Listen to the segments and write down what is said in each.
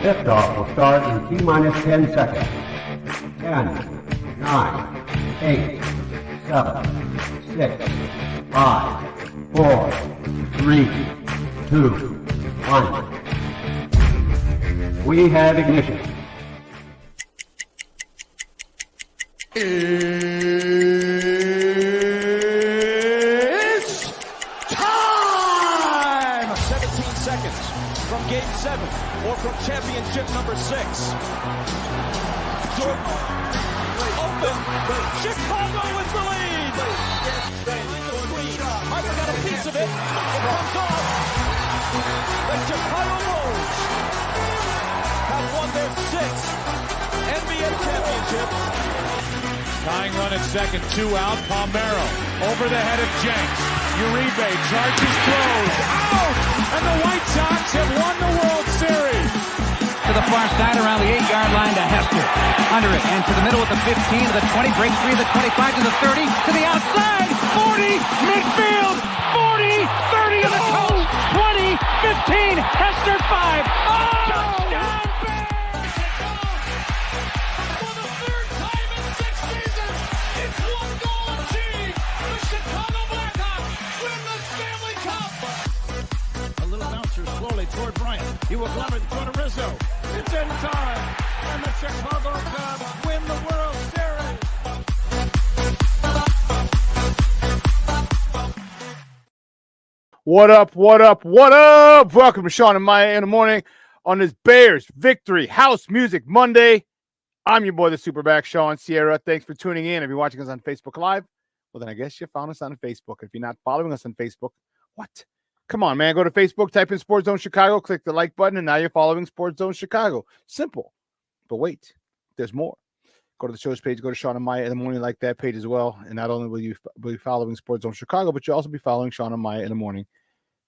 Liftoff will start in T-minus 10 seconds. 10, 9, 8, 7, 6, 5, 4, 3, 2, 1. We have ignition. It's time! 17 seconds from Game 7 or from championship number 6. Jordan open. Chicago with the lead. Harper got a piece of it. It comes off. The Chicago Bulls have won their 6th NBA championship. Tying run at second, 2 out. Palmero over the head of Jenks. Uribe charges, throws, out! And the White Sox have won the World Series. To the far side around the 8-yard line to Hester. Under it and to the middle with the 15 to the 20. Breaks free to the 25 to the 30 to the outside. 40 midfield. 40 30 to the coast. 20 15 Hester 5. Oh! Touchdown! Slowly toward Bryant. He will glove it toward Rizzo. It's in time. And the Chicago Cubs win the World Series. What up, what up, what up? Welcome to Shawn and Maya in the morning on this Bears Victory House Music Monday. I'm your boy, the SuperBack, Shawn Sierra. Thanks for tuning in. If you're watching us on Facebook Live, well, then I guess you found us on Facebook. If you're not following us on Facebook, what? Come on, man. Go to Facebook, type in Sports Zone Chicago, click the like button, and now you're following Sports Zone Chicago. Simple. But wait, there's more. Go to the show's page, go to Shawn and Maya in the morning, like that page as well. And not only will you be following Sports Zone Chicago, but you'll also be following Shawn and Maya in the morning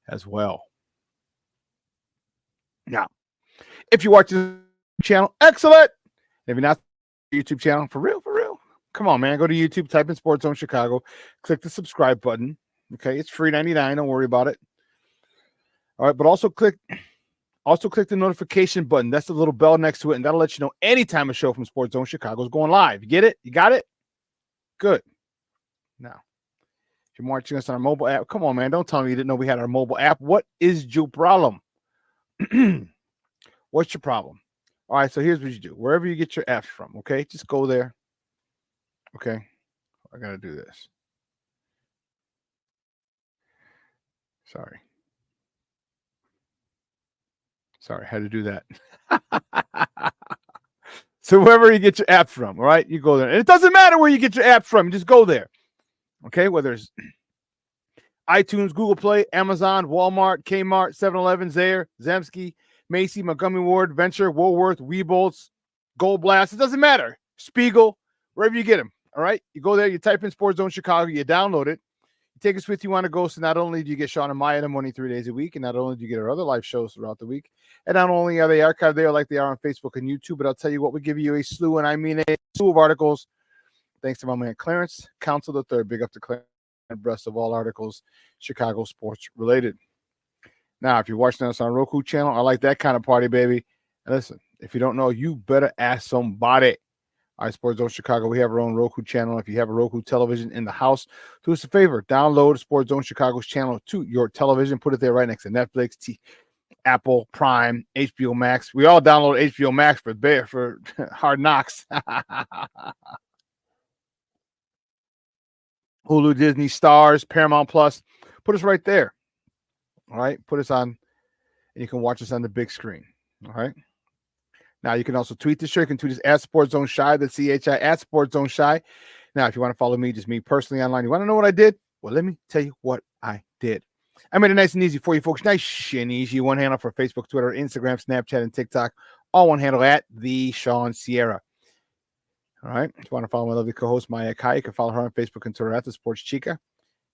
as well. Now, if you're watching the channel, excellent. If you're not YouTube channel, for real, come on, man. Go to YouTube, type in Sports Zone Chicago, click the subscribe button. Okay, it's free $99. Don't worry about it. All right, but also click the notification button. That's the little bell next to it, and that'll let you know anytime a show from Sports Zone Chicago is going live. You get it? You got it? Good. Now, if you're watching us on our mobile app, come on, man. Don't tell me you didn't know we had our mobile app. What is your problem? What's your problem? All right, so here's what you do. Wherever you get your apps from, okay? Just go there. Okay? I got to do this. Sorry, had to do that. So wherever you get your app from, all right, you go there. And it doesn't matter where you get your app from. You just go there. Okay, whether it's iTunes, Google Play, Amazon, Walmart, Kmart, 7-Eleven, Zayre, Zemsky, Macy, Montgomery Ward, Venture, Woolworth, Weebolts, Gold Blast. It doesn't matter. Spiegel, wherever you get them, all right? You go there, you type in Sports Zone Chicago, you download it. Take us with you on the go. So not only do you get Shawn and Maya in the morning 3 days a week, and not only do you get our other live shows throughout the week, and not only are they archived there like they are on Facebook and YouTube, but I'll tell you what, we give you a slew, and I mean a slew of articles. Thanks to my man Clarence, Council the Third. Big up to Clarence, abreast of all articles, Chicago sports related. Now, if you're watching us on Roku channel, I like that kind of party, baby. And listen, if you don't know, you better ask somebody. All right, Sports Zone Chicago, we have our own Roku channel. If you have a Roku television in the house, do us a favor. Download Sports Zone Chicago's channel to your television. Put it there right next to Netflix, Apple, Prime, HBO Max. We all download HBO Max for Hard Knocks. Hulu, Disney, Stars, Paramount Plus. Put us right there. All right, put us on, and you can watch us on the big screen. All right. Now, you can also tweet the show. You can tweet us at Sports Zone Shy, that's CHI, at Sports Zone Shy. Now, if you want to follow me, just me personally online, you want to know what I did? Well, let me tell you what I did. I made it nice and easy for you folks. Nice and easy. One handle for Facebook, Twitter, Instagram, Snapchat, and TikTok. All one handle at the Shawn Sierra. All right. If you want to follow my lovely co-host, Maya Kai, you can follow her on Facebook and Twitter at the Sports Chica,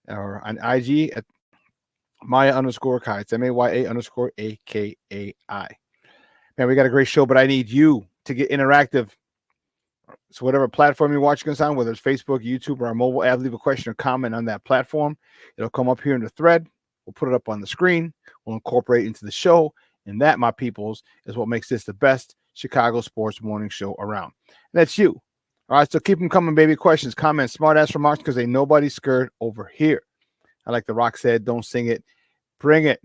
or on IG at Maya_Kai. It's MAYA_AKAI. Man, we got a great show, but I need you to get interactive. So whatever platform you're watching us on, whether it's Facebook, YouTube, or our mobile app, leave a question or comment on that platform. It'll come up here in the thread. We'll put it up on the screen. We'll incorporate it into the show, And that, my peoples, is what makes this the best Chicago sports morning show around. And that's you. All right, so keep them coming, baby. Questions, comments, smart-ass remarks, because ain't nobody scared over here. I like the Rock said, don't sing it, bring it.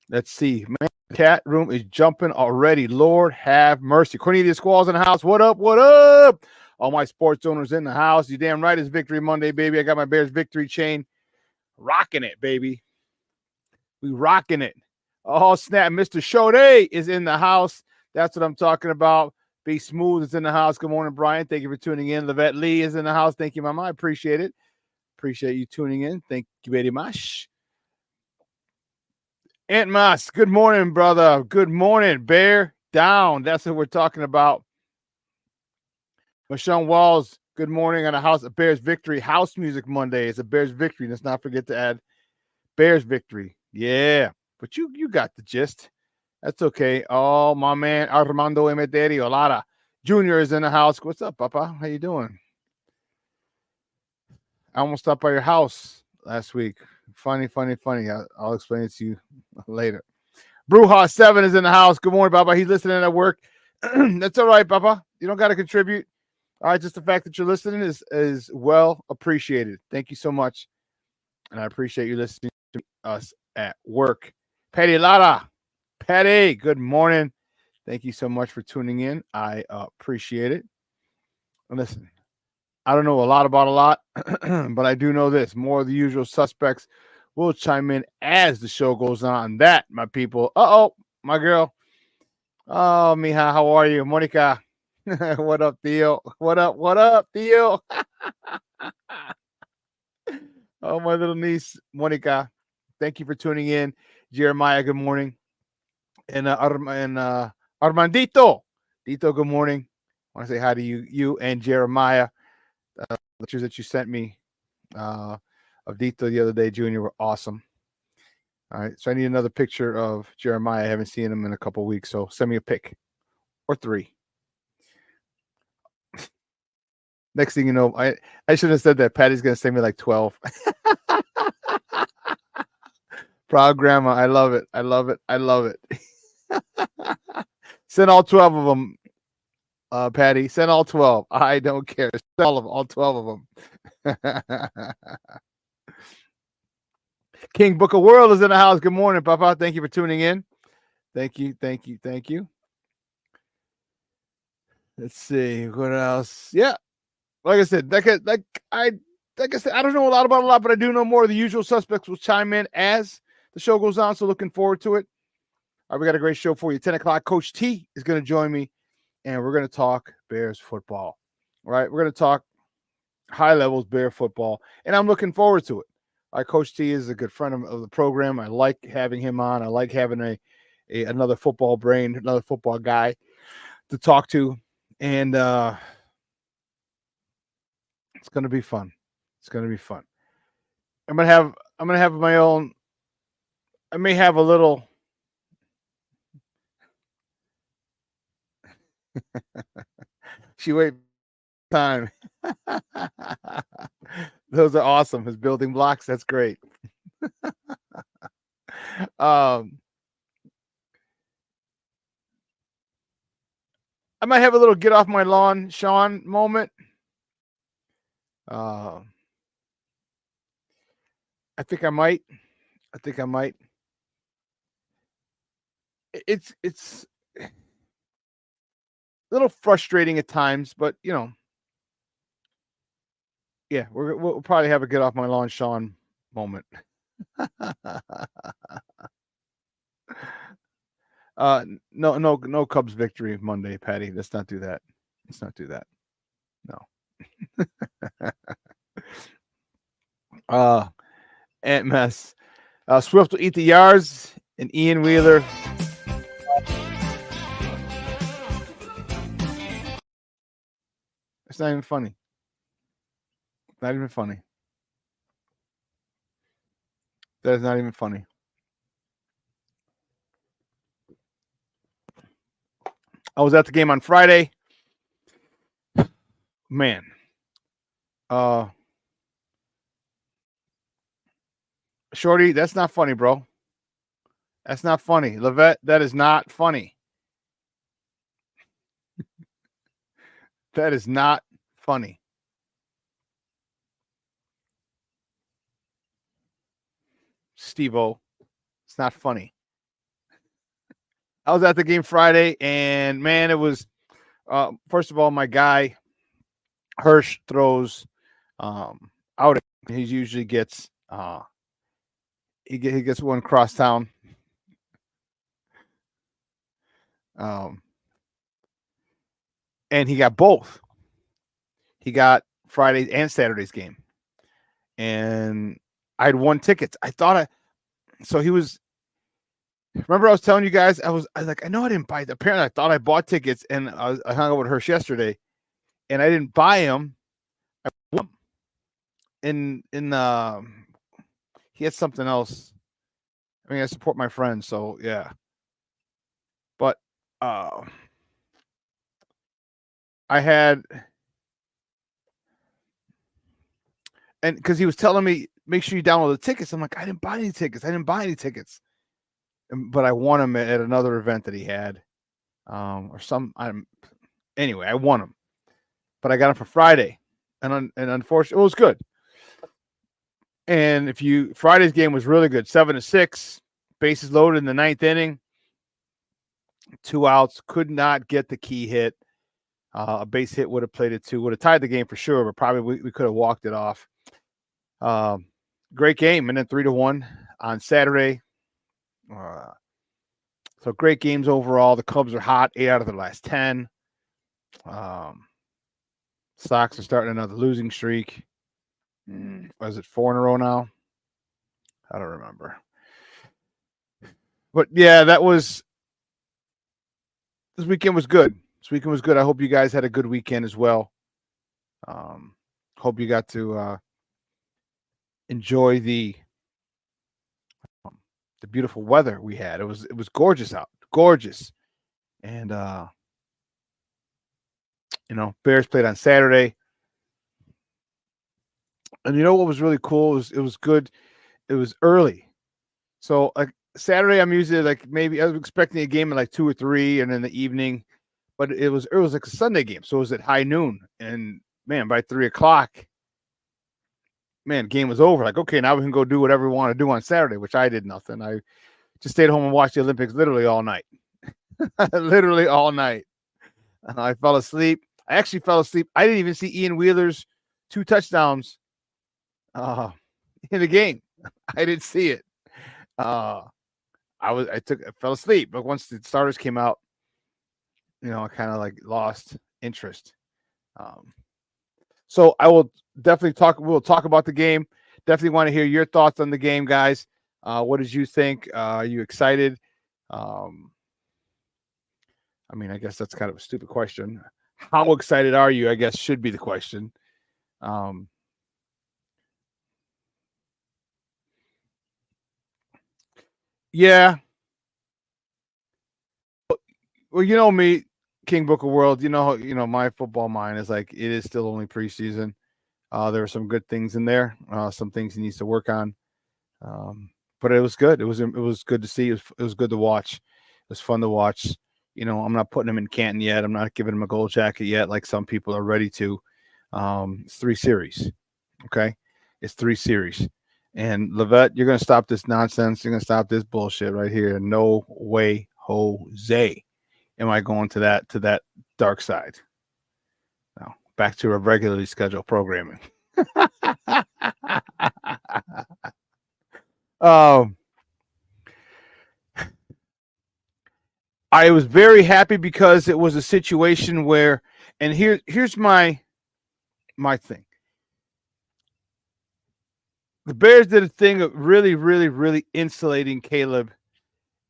Let's see. Man, chat room is jumping already. Lord have mercy. Cornelius Squalls in the house. What up? What up? All my sports owners in the house. You damn right it's Victory Monday, baby. I got my Bears victory chain. Rocking it, baby. We rocking it. Oh, snap. Mr. Shode is in the house. That's what I'm talking about. Be Smooth is in the house. Good morning, Brian. Thank you for tuning in. Lavette Lee is in the house. Thank you, Mama. I appreciate it. Appreciate you tuning in. Thank you very much. Aunt Mas, good morning, brother. Good morning. Bear down. That's what we're talking about. Michonne Walls, good morning on the House of Bears Victory. House Music Monday. It's a Bears Victory. Let's not forget to add Bears Victory. Yeah, but you got the gist. That's okay. Oh, my man, Armando Emeterio Lara Jr. is in the house. What's up, Papa? How you doing? I almost stopped by your house last week. Funny. I'll explain it to you later. Bruja 7 is in the house. Good morning, Papa. He's listening at work. That's all right, Papa. You don't got to contribute. All right, just the fact that you're listening is well appreciated. Thank you so much. And I appreciate you listening to us at work. Patty Lara. Patty, good morning. Thank you so much for tuning in. I appreciate it. And listen, I don't know a lot about a lot, but I do know this. More of the usual suspects will chime in as the show goes on. That, my people. Uh-oh, my girl. Oh, mija, how are you? Monica. What up, Theo? What up, Theo? Oh, my little niece, Monica. Thank you for tuning in. Jeremiah, good morning. And Armandito. Dito, good morning. I want to say hi to you and Jeremiah. The pictures that you sent me of Dito the other day, Junior, were awesome. All right, so I need another picture of Jeremiah. I haven't seen him in a couple of weeks, so send me a pic or 3. Next thing you know, I should have said that. Patty's going to send me like 12. Proud grandma. I love it. I love it. Send all 12 of them, Patty. Send all 12. I don't care. Send all 12 of them. King Book of World is in the house. Good morning, Papa. Thank you for tuning in. Thank you. Let's see what else. Yeah, like I said, I don't know a lot about a lot, but I do know more. The usual suspects will chime in as the show goes on. So looking forward to it. All right, we got a great show for you. 10 o'clock, Coach T is going to join me, and we're going to talk Bears football. All right, we're going to talk high levels Bear football, and I'm looking forward to it. All right, Coach T is a good friend of the program. I like having him on. I like having another football brain, another football guy to talk to, and it's going to be fun. It's going to be fun. I'm going to have my own. I may have a little. She wait time. Those are awesome. His building blocks. That's great. I might have a little get off my lawn, Shawn moment. I think I might. It's a little frustrating at times, but yeah, we'll probably have a get off my lawn, Shawn moment. No Cubs victory Monday, Patty. Let's not do that. No. Aunt Mess. Swift will eat the yards, and Ian Wheeler. It's not even funny. That is not even funny. I was at the game on Friday. Man. Shorty, that's not funny, bro. That's not funny. Levette, that is not funny. That is not funny. Steve-O, it's not funny. I was at the game Friday, and man, it was first of all, my guy Hirsch throws out. He usually gets he gets one cross town. And he got both. He got Friday and Saturday's game. And I had won tickets. So he was, remember I was telling you guys, I was like, I know I didn't buy it. Apparently I thought I bought tickets, and I hung out with Hirsch yesterday, and I didn't buy them. I won them. He had something else. I mean, I support my friends, so yeah. But I had, and because he was telling me, make sure you download the tickets. I'm like, I didn't buy any tickets. But I won them at another event that he had, anyway, I won them, but I got them for Friday, and unfortunately, it was good. And Friday's game was really good, 7-6, bases loaded in the 9th inning, 2 outs, could not get the key hit. A base hit would have played it 2, would have tied the game for sure, but probably we could have walked it off. Great game, and then 3-1 on Saturday. So great games overall. The Cubs are hot, 8 out of their last 10. Sox are starting another losing streak. Was it 4 in a row now? I don't remember. But yeah, this weekend was good. I hope you guys had a good weekend as well. Hope you got to enjoy the beautiful weather we had. It was gorgeous out. Gorgeous. And Bears played on Saturday. And you know what was really cool? It was good. It was early. So like Saturday, I'm usually like, maybe I was expecting a game at like 2 or 3 and in the evening, but it was like a Sunday game. So it was at high noon. And man, by 3 o'clock, game was over. Like, okay, now we can go do whatever we want to do on Saturday, which I did nothing. I just stayed home and watched the Olympics literally all night. Literally all night. I fell asleep. I actually fell asleep. I didn't even see Ian Wheeler's 2 touchdowns in the game. I didn't see it. I fell asleep, but once the starters came out, I kind of like lost interest. So I will definitely we'll talk about the game. Definitely want to hear your thoughts on the game, guys. What did you think? Are you excited? I guess that's kind of a stupid question. How excited are you? I guess should be the question. Yeah. Well, you know me, King Book of World. My football mind is like, it is still only preseason. There are some good things in there. Some things he needs to work on. But it was good. It was good to see. It was good to watch. It was fun to watch. I'm not putting him in Canton yet. I'm not giving him a gold jacket yet, like some people are ready to. It's 3 series. Okay, it's 3 series. And Levette, you're going to stop this nonsense. You're going to stop this bullshit right here. No way, Jose, am I going to that dark side. Now, back to our regularly scheduled programming. I was very happy because it was a situation where, and here's my thing. The Bears did a thing of really, really, really insulating Caleb.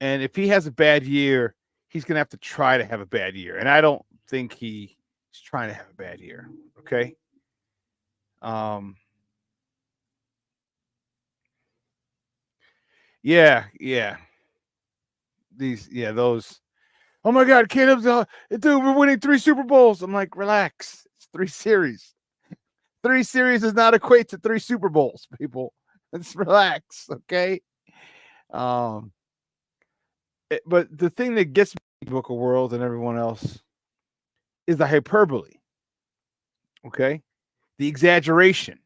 And if he has a bad year, he's going to have to try to have a bad year. And I don't think he's trying to have a bad year. Okay. Yeah. Those. Oh my God, Caleb's dude, we're winning 3 Super Bowls. I'm like, relax. It's 3 series. 3 series does not equate to 3 Super Bowls, people. Let's relax, okay? But the thing that gets me, Book of Worlds and everyone else, is the hyperbole. Okay, the exaggeration.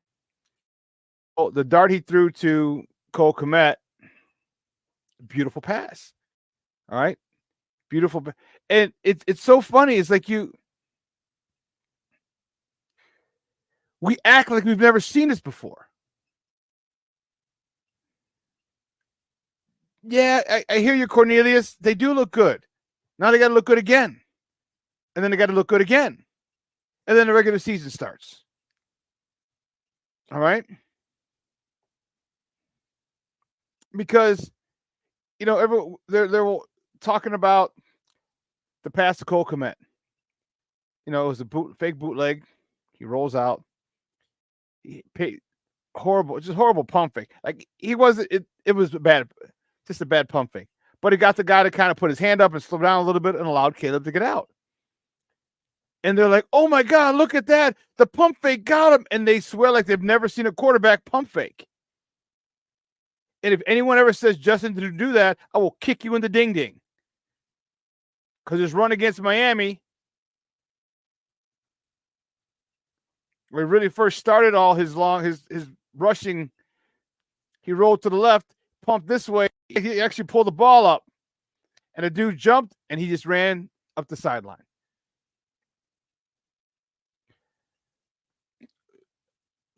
Oh, the dart he threw to Cole Kmet, beautiful pass. All right, beautiful, and it's so funny. It's like we act like we've never seen this before. Yeah, I hear you, Cornelius. They do look good. Now they got to look good again, and then they got to look good again, and then the regular season starts. All right, because they're talking about the pass to Cole Kmet. It was a fake bootleg. He rolls out. He paid horrible pump fake. Like he wasn't. It was bad, just a bad pump fake. But he got the guy to kind of put his hand up and slow down a little bit and allowed Caleb to get out. And they're like, "Oh my God, look at that! The pump fake got him!" And they swear like they've never seen a quarterback pump fake. And if anyone ever says Justin didn't do that, I will kick you in the ding ding. Because his run against Miami, where he really first started all his rushing, he rolled to the left, pumped this way. He actually pulled the ball up, and a dude jumped, and he just ran up the sideline.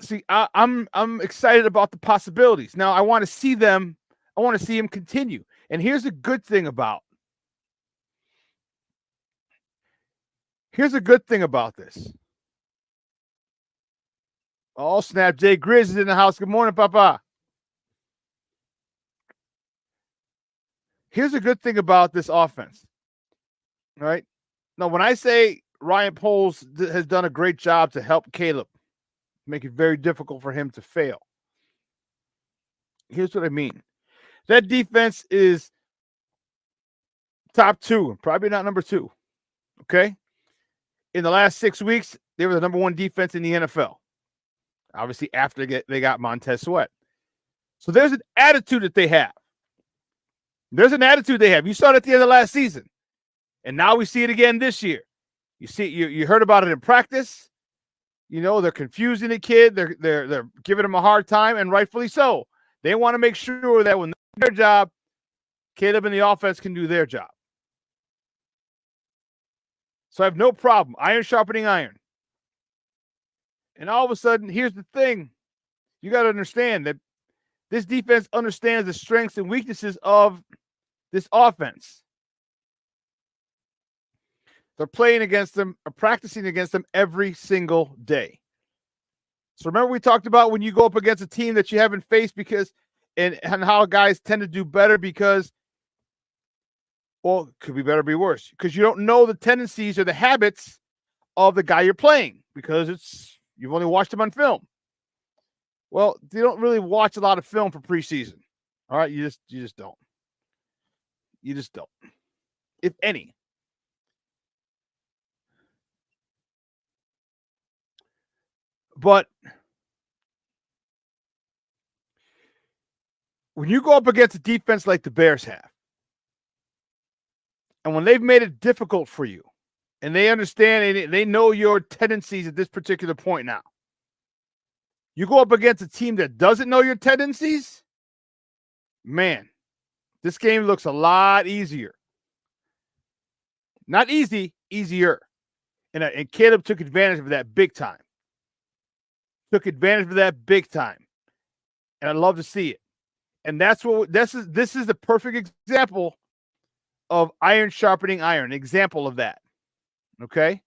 See, I'm excited about the possibilities. Now I want to see them. I want to see him continue. And here's a good thing about this. Oh, snap. Jay Grizz is in the house. Good morning, Papa. Here's a good thing about this offense. All right. Now, when I say Ryan Poles has done a great job to help Caleb, make it very difficult for him to fail, here's what I mean. That defense is top 2, probably not number 2. Okay. In the last 6 weeks, they were the number 1 defense in the NFL. Obviously, after they got Montez Sweat. So there's an attitude that they have. You saw it at the end of last season. And now we see it again this year. You heard about it in practice. They're confusing the kid. They're giving him a hard time, and rightfully so. They want to make sure that when they do their job, Caleb and the offense can do their job. So I have no problem. Iron sharpening iron. And all of a sudden, here's the thing. You got to understand that this defense understands the strengths and weaknesses of this offense. They're playing against them, or practicing against them every single day. So remember we talked about when you go up against a team that you haven't faced and how guys tend to do better because, well, it could be better, be worse, because you don't know the tendencies or the habits of the guy you're playing because you've only watched him on film. Well, you don't really watch a lot of film for preseason. All right, you just don't. You just don't. If any. But when you go up against a defense like the Bears have, and when they've made it difficult for you, and they understand and they know your tendencies at this particular point now, you go up against a team that doesn't know your tendencies, man, this game looks a lot easier. Not easy, easier. And Caleb took advantage of that big time. And I love to see it. And that's what this is the perfect example of iron sharpening iron. Example of that. Okay?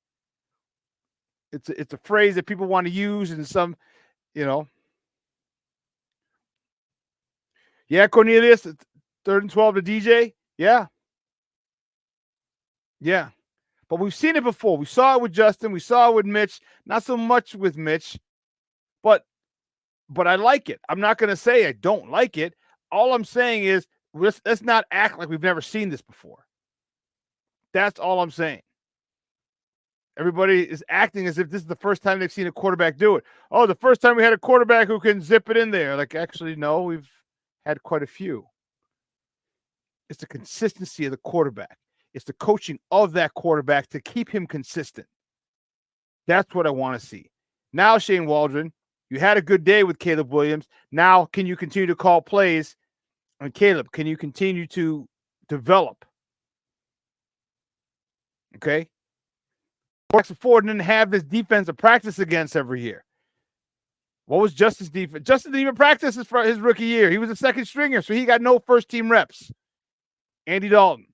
It's a phrase that people want to use in some, Yeah, Cornelius, 3rd and 12 to DJ. Yeah. Yeah. But we've seen it before. We saw it with Justin. We saw it with Mitch. Not so much with Mitch. But I like it. I'm not going to say I don't like it. All I'm saying is let's not act like we've never seen this before. That's all I'm saying. Everybody is acting as if this is the first time they've seen a quarterback do it. Oh, the first time we had a quarterback who can zip it in there. Like, actually, no, we've had quite a few. It's the consistency of the quarterback. It's the coaching of that quarterback to keep him consistent. That's what I want to see. Now, Shane Waldron, you had a good day with Caleb Williams. Now, can you continue to call plays on Caleb? Can you continue to develop? Okay. Jackson Ford didn't have this defense to practice against every year. What was Justin's defense? Justin didn't even practice his rookie year. He was a second stringer, so he got no first-team reps. Andy Dalton.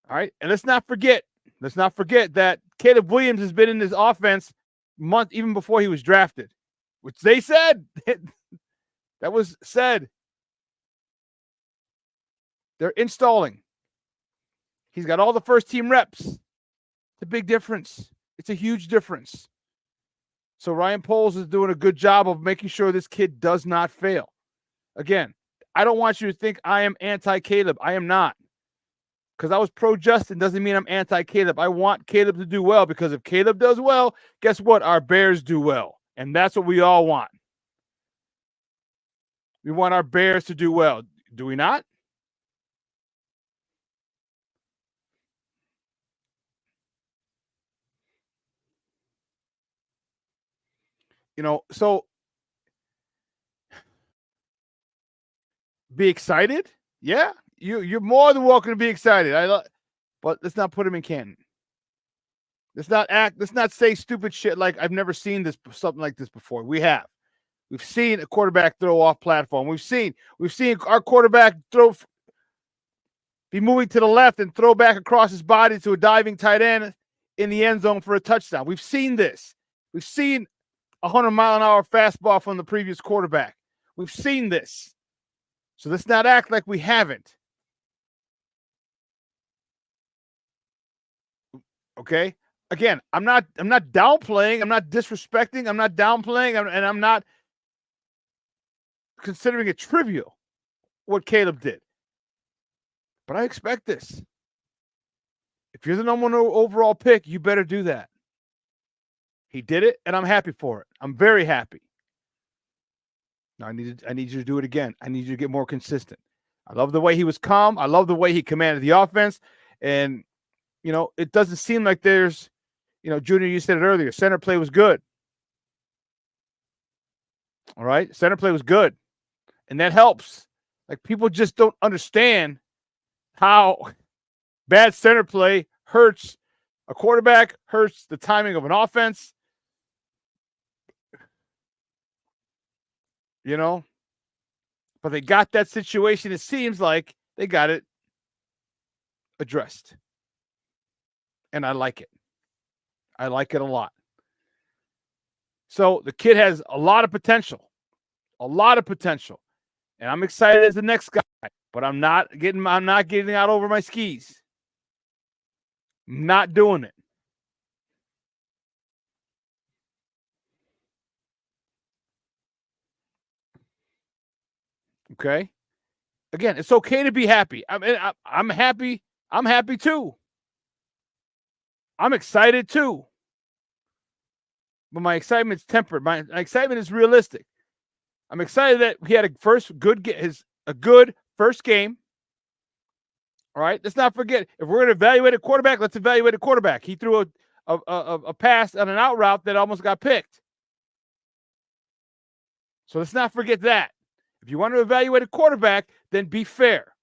All right. And let's not forget that Caleb Williams has been in this offense month even before he was drafted, which they said that was said. They're installing. He's got all the first-team reps. It's a big difference. It's a huge difference. So Ryan Poles is doing a good job of making sure this kid does not fail. Again, I don't want you to think I am anti-Caleb. I am not. Because I was pro-Justin doesn't mean I'm anti-Caleb. I want Caleb to do well, because if Caleb does well, guess what? Our Bears do well. And that's what we all want. We want our Bears to do well. Do we not? You know, so be excited. Yeah, you're more than welcome to be excited. But let's not put him in Canton. Let's not say stupid shit like I've never seen something like this before. We've seen a quarterback throw off platform. We've seen our quarterback be moving to the left and throw back across his body to a diving tight end in the end zone for a touchdown. We've seen this. We've seen 100-mile-an-hour fastball from the previous quarterback. We've seen this. So let's not act like we haven't. Okay? Again, I'm not downplaying, I'm not disrespecting, I'm not downplaying, and I'm not considering it trivial what Caleb did. But I expect this. If you're the number 1 overall pick, you better do that. He did it, and I'm happy for it. I'm very happy. Now I need you to do it again. I need you to get more consistent. I love the way he was calm. I love the way he commanded the offense. And, you know, it doesn't seem like there's, you know, Junior, you said it earlier, center play was good. All right? Center play was good. And that helps. Like, people just don't understand how bad center play hurts a quarterback, hurts the timing of an offense. You know? But they got that situation. It seems like they got it addressed. And I like it. I like it a lot. So the kid has a lot of potential. A lot of potential. And I'm excited as the next guy. But I'm not getting out over my skis. I'm not doing it. Okay? Again, it's okay to be happy. I'm happy. I'm happy too. I'm excited too. But my excitement's tempered. My excitement is realistic. I'm excited that he had a good first game. All right? Let's not forget, if we're going to evaluate a quarterback, let's evaluate a quarterback. He threw a pass on an out route that almost got picked. So let's not forget that. If you want to evaluate a quarterback, then be fair.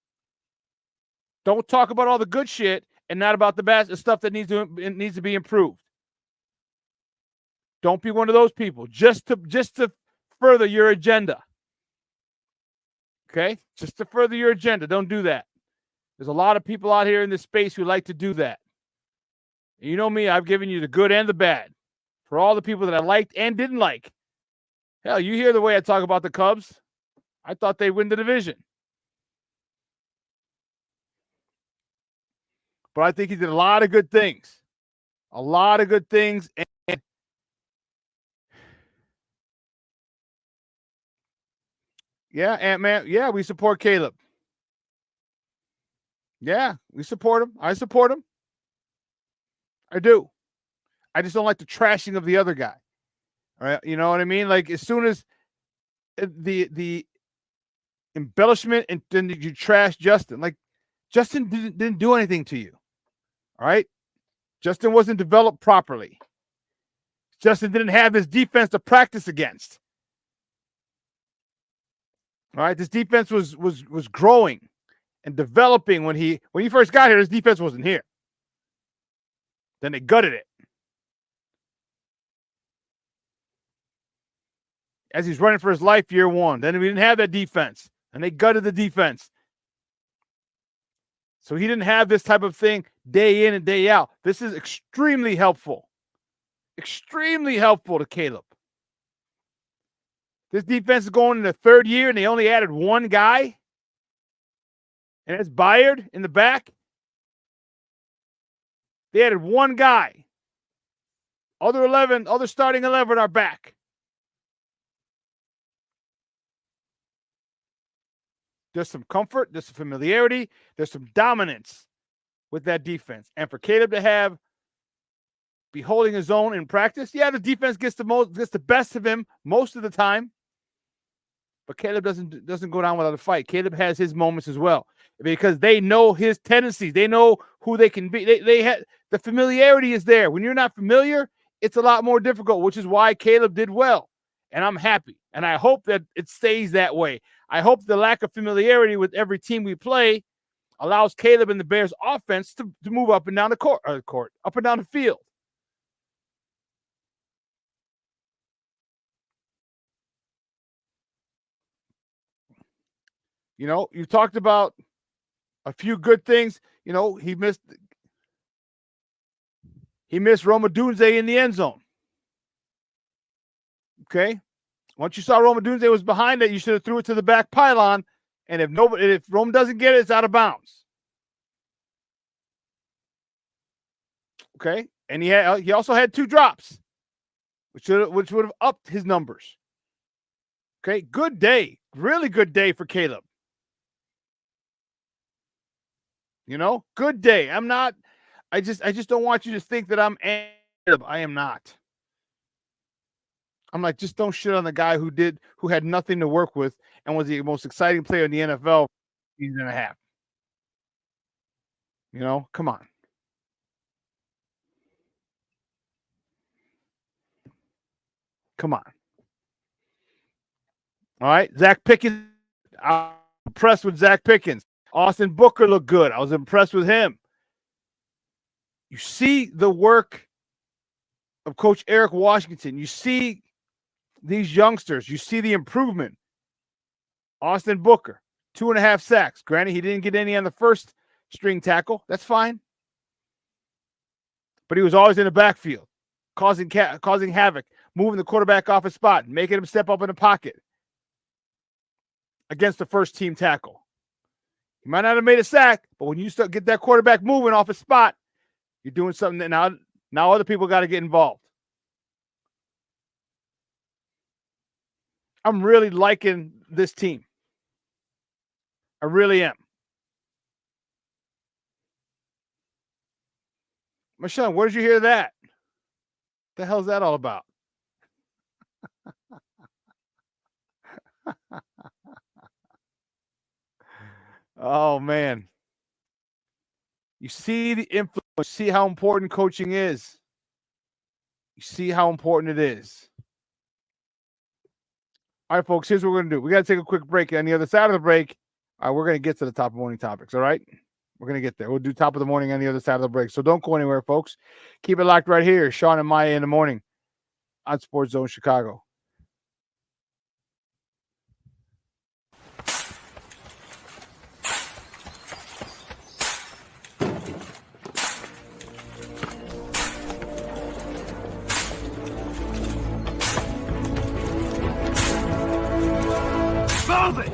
Don't talk about all the good shit and not about the bad stuff that needs to be improved. Don't be one of those people just to further your agenda. Okay? Just to further your agenda. Don't do that. There's a lot of people out here in this space who like to do that. And you know me, I've given you the good and the bad for all the people that I liked and didn't like. Hell, you hear the way I talk about the Cubs. I thought they'd win the division. But I think he did a lot of good things. A lot of good things. And yeah, Ant-Man. Yeah, we support Caleb. Yeah, we support him. I support him. I do. I just don't like the trashing of the other guy. All right, you know what I mean? Like, as soon as the embellishment and then you trash Justin, like, Justin didn't do anything to you. All right? Justin wasn't developed properly. Justin didn't have this defense to practice against. All right? This defense was growing and developing when he first got here. This defense wasn't here. Then they gutted it. As he's running for his life year one. Then we didn't have that defense. And they gutted the defense. So he didn't have this type of thing day in and day out. This is extremely helpful. Extremely helpful to Caleb. This defense is going in the third year, and they only added one guy. And it's Byard in the back. They added one guy. Other starting 11 are back. There's some comfort, there's some familiarity, there's some dominance with that defense. And for Caleb to be holding his own in practice, yeah, the defense gets the best of him most of the time. But Caleb doesn't go down without a fight. Caleb has his moments as well because they know his tendencies. They know who they can be. They have the familiarity is there. When you're not familiar, it's a lot more difficult, which is why Caleb did well. And I'm happy. And I hope that it stays that way. I hope the lack of familiarity with every team we play allows Caleb and the Bears offense to move up and down the court, up and down the field. You know, you talked about a few good things. You know, he missed Roma Dunze in the end zone. Okay. Once you saw Roma Dunze was behind it, you should have threw it to the back pylon. And if Roma doesn't get it, it's out of bounds. Okay. And he also had 2 drops, which would have upped his numbers. Okay. Good day. Really good day for Caleb. You know, good day. I just don't want you to think that I'm Caleb. I am not. I'm like, just don't shit on the guy who had nothing to work with and was the most exciting player in the NFL for a season and a half. You know, come on. Come on. All right. Zach Pickens. I'm impressed with Zach Pickens. Austin Booker looked good. I was impressed with him. You see the work of Coach Eric Washington. You see these youngsters. You see the improvement. Austin Booker, 2.5 sacks. Granted, he didn't get any on the first string tackle. That's fine. But he was always in the backfield, causing havoc, moving the quarterback off his spot, making him step up in the pocket against the first team tackle. He might not have made a sack, but when you start get that quarterback moving off his spot, you're doing something that now other people got to get involved. I'm really liking this team. I really am. Michelle, where did you hear that? What the hell's that all about? Oh, man. You see the influence. You see how important coaching is. You see how important it is. All right, folks, here's what we're going to do. We got to take a quick break. On the other side of the break, we're going to get to the top of morning topics, all right? We're going to get there. We'll do top of the morning on the other side of the break. So don't go anywhere, folks. Keep it locked right here. Shawn and Maya in the morning on Sports Zone Chicago. Move it!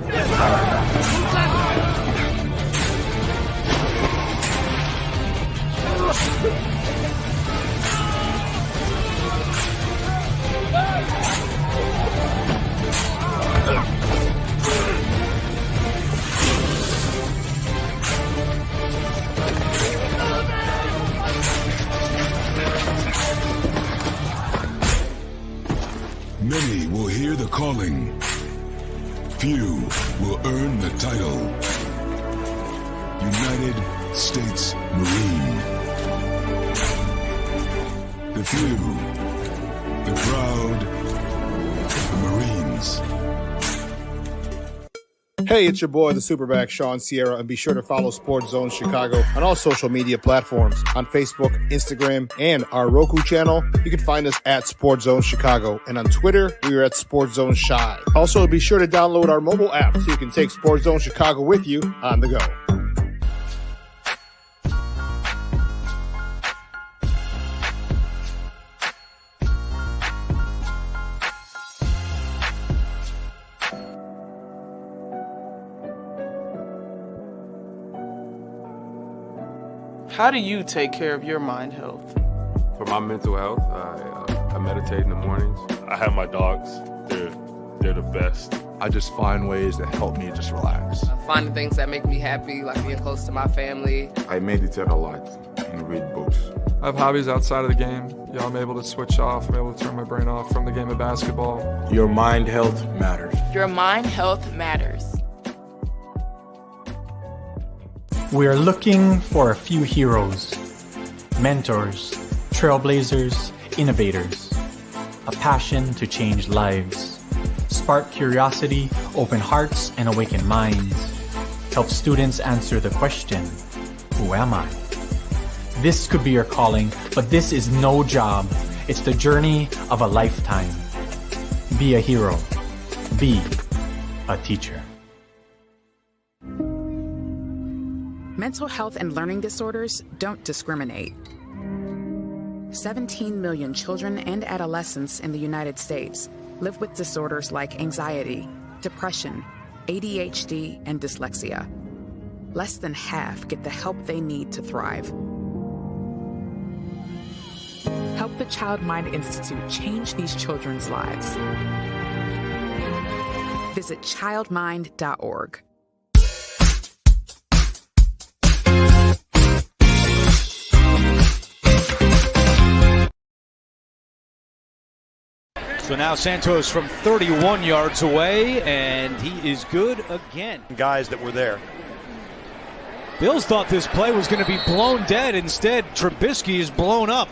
Many will hear the calling. Few will earn the title. United States Marine. The few, the proud, the Marines. Hey, it's your boy, the SuperBack, Shawn Sierra, and be sure to follow Sports Zone Chicago on all social media platforms on Facebook, Instagram, and our Roku channel. You can find us at Sports Zone Chicago, and on Twitter, we are at Sports Zone Shy. Also, be sure to download our mobile app so you can take Sports Zone Chicago with you on the go. How do you take care of your mind health? For my mental health, I meditate in the mornings. I have my dogs. They're the best. I just find ways that help me just relax. Finding things that make me happy, like being close to my family. I meditate a lot and read books. I have hobbies outside of the game. Yeah, I'm able to switch off. I'm able to turn my brain off from the game of basketball. Your mind health matters. Your mind health matters. We are looking for a few heroes, mentors, trailblazers, innovators, a passion to change lives, spark curiosity, open hearts, and awaken minds, help students answer the question, who am I? This could be your calling, but this is no job. It's the journey of a lifetime. Be a hero. Be a teacher. Mental health and learning disorders don't discriminate. 17 million children and adolescents in the United States live with disorders like anxiety, depression, ADHD, and dyslexia. Less than half get the help they need to thrive. Help the Child Mind Institute change these children's lives. Visit childmind.org. So now Santos from 31 yards away, and he is good again. Guys that were there. Bills thought this play was going to be blown dead. Instead, Trubisky is blown up.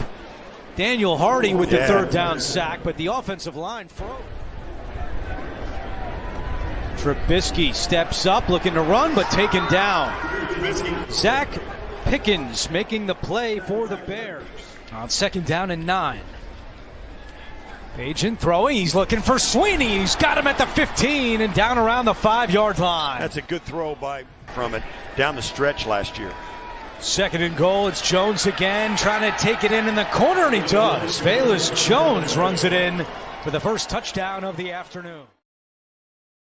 Daniel Hardy with the third down sack, but the offensive line froze. Trubisky steps up, looking to run, but taken down. Zach Pickens making the play for the Bears. On 2nd down and 9. Agent throwing, he's looking for Sweeney. He's got him at the 15 and down around the 5-yard line. That's a good throw from it down the stretch last year. 2nd and goal, it's Jones again, trying to take it in the corner, and he does. Velus Jones runs it in for the first touchdown of the afternoon.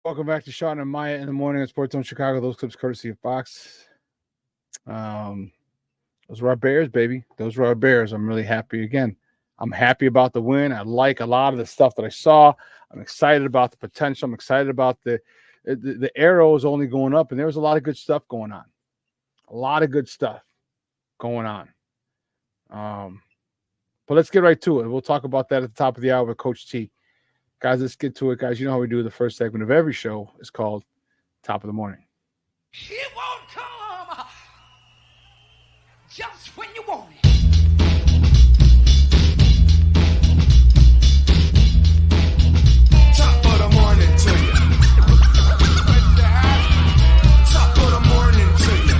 Welcome back to Shawn and Maya in the morning at Sports Zone Chicago. Those clips courtesy of Fox. Those were our Bears, baby. Those were our Bears. I'm really happy again. I'm happy about the win. I like a lot of the stuff that I saw. I'm excited about the potential. I'm excited about the arrow is only going up, and there was a lot of good stuff going on. A lot of good stuff going on. But let's get right to it. We'll talk about that at the top of the hour with Coach T. Guys, let's get to it, guys. You know how we do the first segment of every show. It's called Top of the Morning. It won't come just when you want it. Top of the morning to you. Top of the morning to you.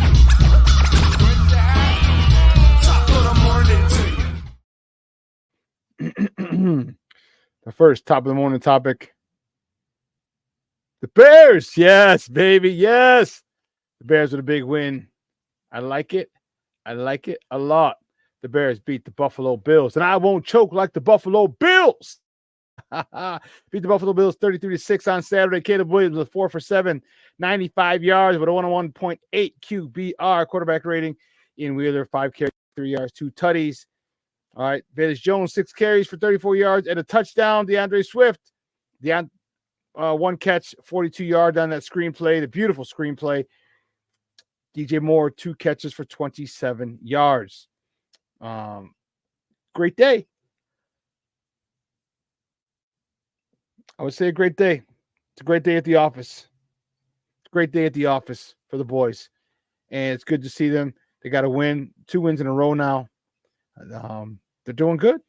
Top of the morning to you. The first top of the morning topic. The Bears. Yes, baby. Yes. The Bears with a big win. I like it. I like it a lot. The Bears beat the Buffalo Bills. And I won't choke like the Buffalo Bills. Beat the Buffalo Bills 33-6 on Saturday. Caleb Williams was 4 for 7, 95 yards with a 101.8 QBR quarterback rating. Ian Wheeler, 5 carries, 3 yards, 2 tutties. All right. Velus Jones, 6 carries for 34 yards and a touchdown. DeAndre Swift, 1 catch, 42 yards on that screenplay, the beautiful screenplay. DJ Moore, 2 catches for 27 yards. Great day. I would say a great day. It's a great day at the office. It's a great day at the office for the boys. and it's good to see them. They got a win, 2 wins in a row now. They're doing good.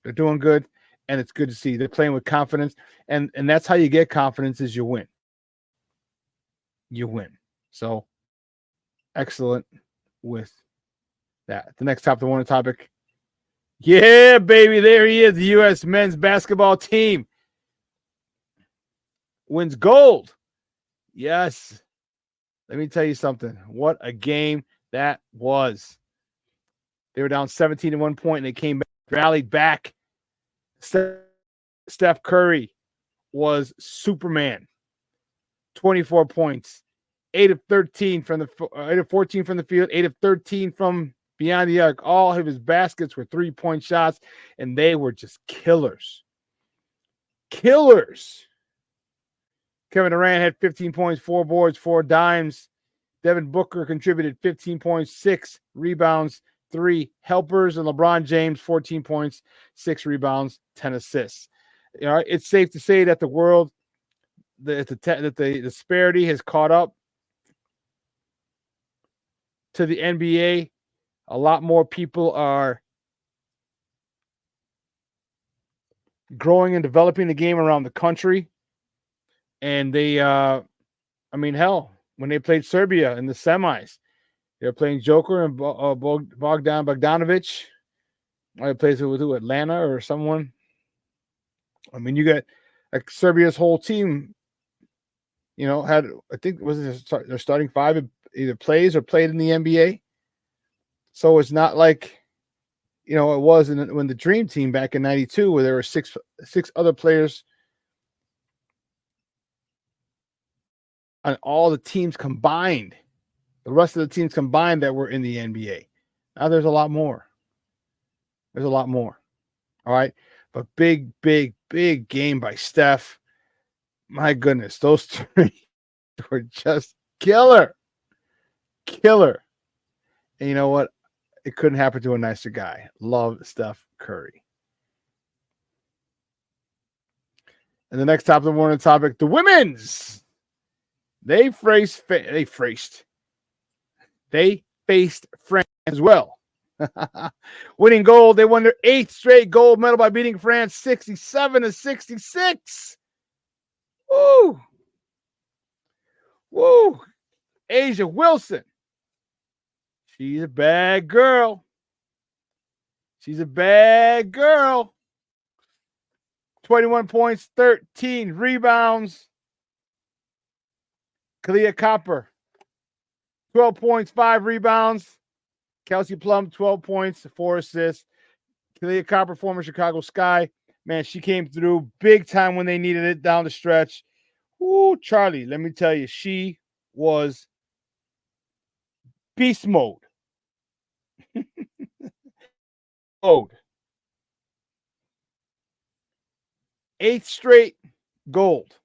They're doing good, and it's good to see. They're playing with confidence, and that's how you get confidence is you win. You win. So excellent with that. The next top of the morning topic. Yeah, baby, there he is. The U.S. men's basketball team wins gold. Yes. Let me tell you something. What a game that was. They were down 17 at one point, and they came back, rallied back. Steph Curry was Superman. 24 points, 8 of 13 from the 8 of 14 from the field, 8 of 13 from beyond the arc. All of his baskets were 3-point shots, and they were just killers. Killers. Kevin Durant had 15 points, 4 boards, 4 dimes. Devin Booker contributed 15 points, 6 rebounds, 3 helpers, and LeBron James 14 points, 6 rebounds, 10 assists. You know, it's safe to say that the world, that the disparity has caught up to the NBA. A lot more people are growing and developing the game around the country. And they, hell, when they played Serbia in the semis, they were playing Joker and Bogdan Bogdanovic. They played with Atlanta or someone. I mean, you got like Serbia's whole team, had, I think, their starting 5 either plays or played in the NBA. So it's not like, it was when the Dream Team back in '92, where there were six other players on all the teams combined, the rest of the teams combined that were in the NBA. Now there's a lot more. There's a lot more. All right. But big game by Steph. My goodness, those 3 were just killer. Killer. And you know what? It couldn't happen to a nicer guy. Love Steph Curry. And the next top of the morning topic, the women's. They faced France as well. Winning gold. They won their 8th straight gold medal by beating France 67-66. Woo! Woo! Asia Wilson. She's a bad girl. She's a bad girl. 21 points, 13 rebounds. Kalia Copper, 12 points, 5 rebounds. Kelsey Plum, 12 points, 4 assists. Kalia Copper, former Chicago Sky. Man, she came through big time when they needed it down the stretch. Ooh, Charlie, let me tell you, she was beast mode. Mode. 8th straight gold.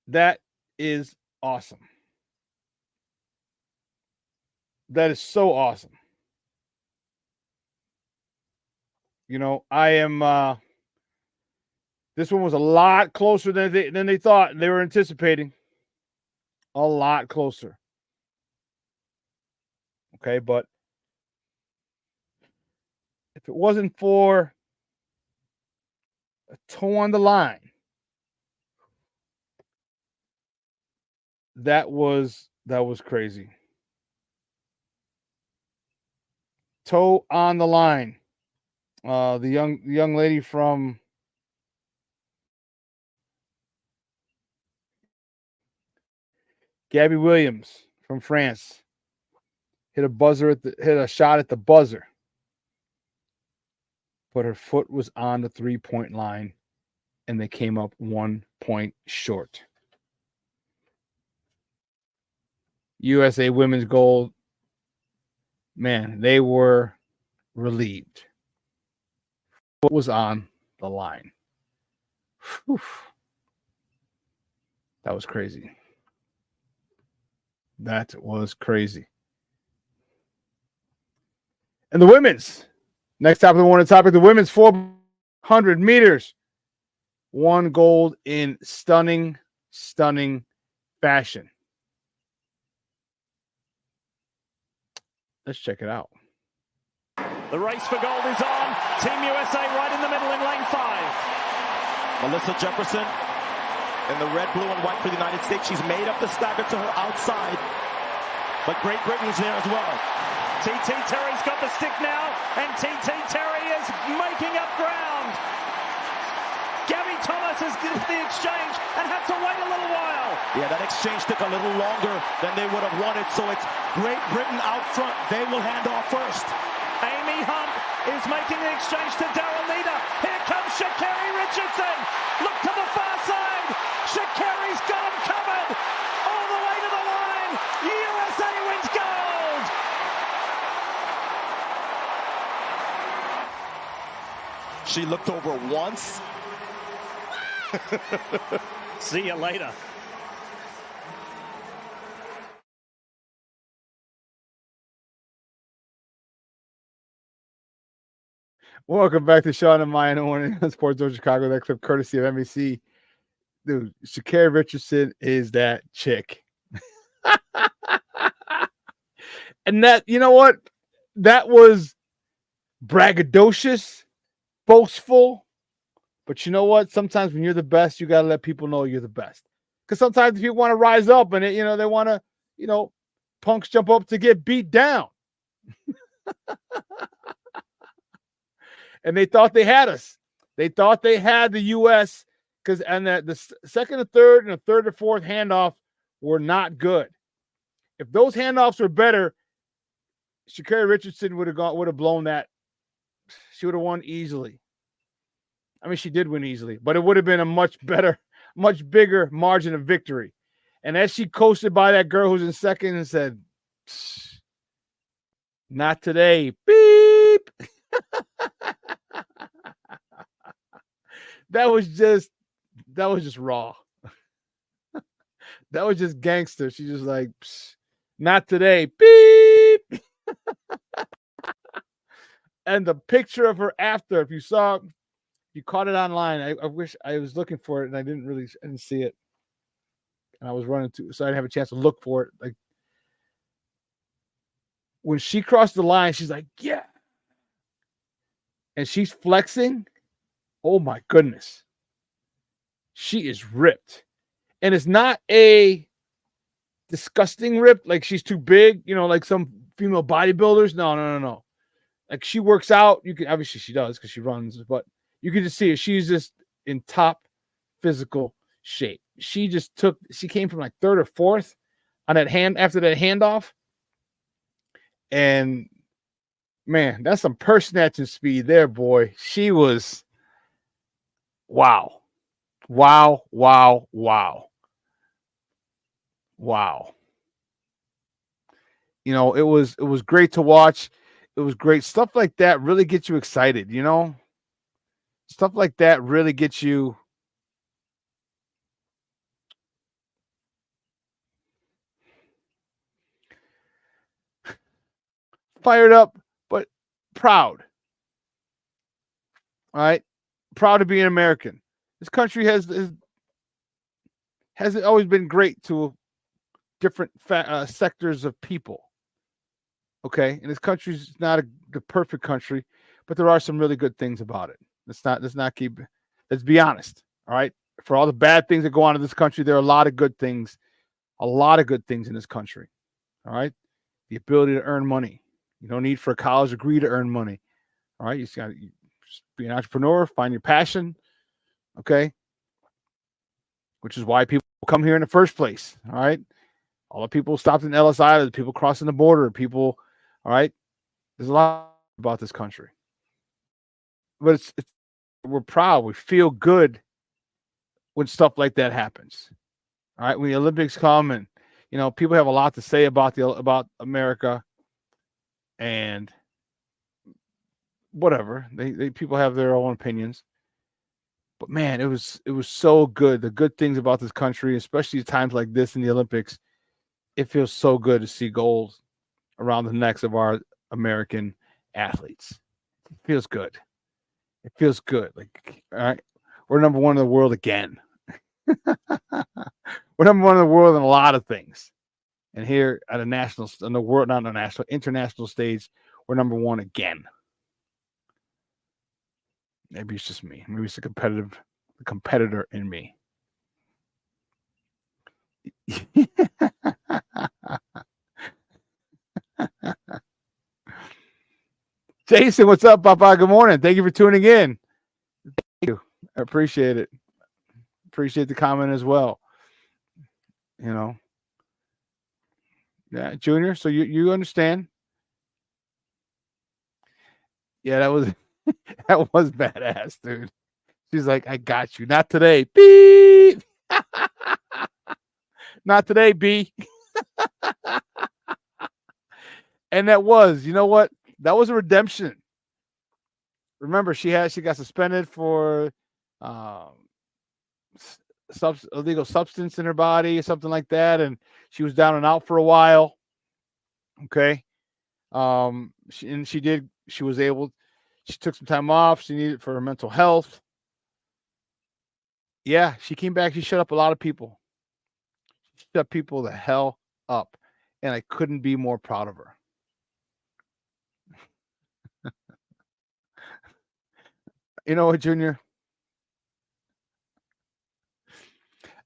That is awesome. That is so awesome. I am this one was a lot closer than they thought they were anticipating. A lot closer. Okay, but if it wasn't for a toe on the line, that was crazy. Toe on the line. The young lady from Gabby Williams from France hit a shot at the buzzer, but her foot was on the 3-point line, and they came up 1 point short. USA women's gold. Man, they were relieved. What was on the line? Whew. That was crazy. That was crazy. And the women's. Next top of the morning topic, the women's 400 meters. 1 gold in stunning fashion. Let's check it out. The race for gold is on. Team USA right in the middle in lane 5. Melissa Jefferson in the red, blue, and white for the United States. She's made up the stagger to her outside. But Great Britain's there as well. TT Terry's got the stick now, and TT Terry is making up ground. Gabby Thomas has given the exchange and had to wait a little while. Yeah, that exchange took a little longer than they would have wanted, so it's Great Britain out front. They will hand off first. Amy Hunt is making the exchange to Daryl Leader. Here comes Sha'Carri Richardson. Look to the far side. Sha'Carri's got him covered. All the way to the line. USA wins gold. She looked over once. See you later. Welcome back to Shawn and Maya in the morning on Sports Zone Chicago. That clip courtesy of NBC. Dude, Sha'Carri Richardson is that chick. And that, you know what? That was braggadocious, boastful. But you know what? Sometimes when you're the best, you got to let people know you're the best. Because sometimes people want to rise up and, they want to, punks jump up to get beat down. And they thought they had us. They thought they had the U.S. and the second or third and the third or fourth handoff were not good. If those handoffs were better, Sha'Carri Richardson would have blown that. She would have won easily. I mean, she did win easily, but it would have been a much better, much bigger margin of victory. And as she coasted by that girl who's in second and said, "Not today, beep." That was just raw. That was just gangster. She just like, "Not today, beep." And the picture of her after, if you caught it online. I wish I was looking for it and I didn't see it. And I was running so I didn't have a chance to look for it. Like when she crossed the line, she's like, "Yeah." And she's flexing. Oh my goodness. She is ripped. And it's not a disgusting rip, like she's too big, like some female bodybuilders. No. Like she works out. You can obviously she does because she runs, but you can just see her. She's just in top physical shape. She came from like third or fourth on that after that handoff. And man, that's some purse snatching speed there, boy. She was wow. It was great to watch. It was great. Stuff like that really gets you excited, Stuff like that really gets you fired up, but proud. All right? Proud to be an American. This country has always been great to different sectors of people. Okay? And this country is not the perfect country, but there are some really good things about it. Let's be honest. All right. For all the bad things that go on in this country, there are a lot of good things in this country. All right. The ability to earn money. You don't need for a college degree to earn money. All right. You just got to be an entrepreneur, find your passion. Okay. Which is why people come here in the first place. All right. All the people stopped in LSI, the people crossing the border, all right. There's a lot about this country. But we're proud. We feel good when stuff like that happens. All right, when the Olympics come, and people have a lot to say about America, and whatever they people have their own opinions. But man, it was so good. The good things about this country, especially at times like this in the Olympics, it feels so good to see gold around the necks of our American athletes. It feels good. It feels good. Like, all right, we're number one in the world again. We're number one in the world in a lot of things. And here at a national, on the world, not on a national, international stage, we're number one again. Maybe it's just me. Maybe it's the competitor in me. Jason, what's up, Papa? Good morning. Thank you for tuning in. Thank you. I appreciate it. Appreciate the comment as well. You know. Yeah, Junior. So you understand? Yeah, that was that was badass, dude. She's like, I got you. Not today. Beep. Not today, B. And that was, you know what? That was a redemption. Remember, she got suspended for illegal substance in her body or something like that, and she was down and out for a while. Okay. She took some time off. She needed it for her mental health. Yeah, she came back. She shut up a lot of people. She shut people the hell up. And I couldn't be more proud of her. You know what, Junior?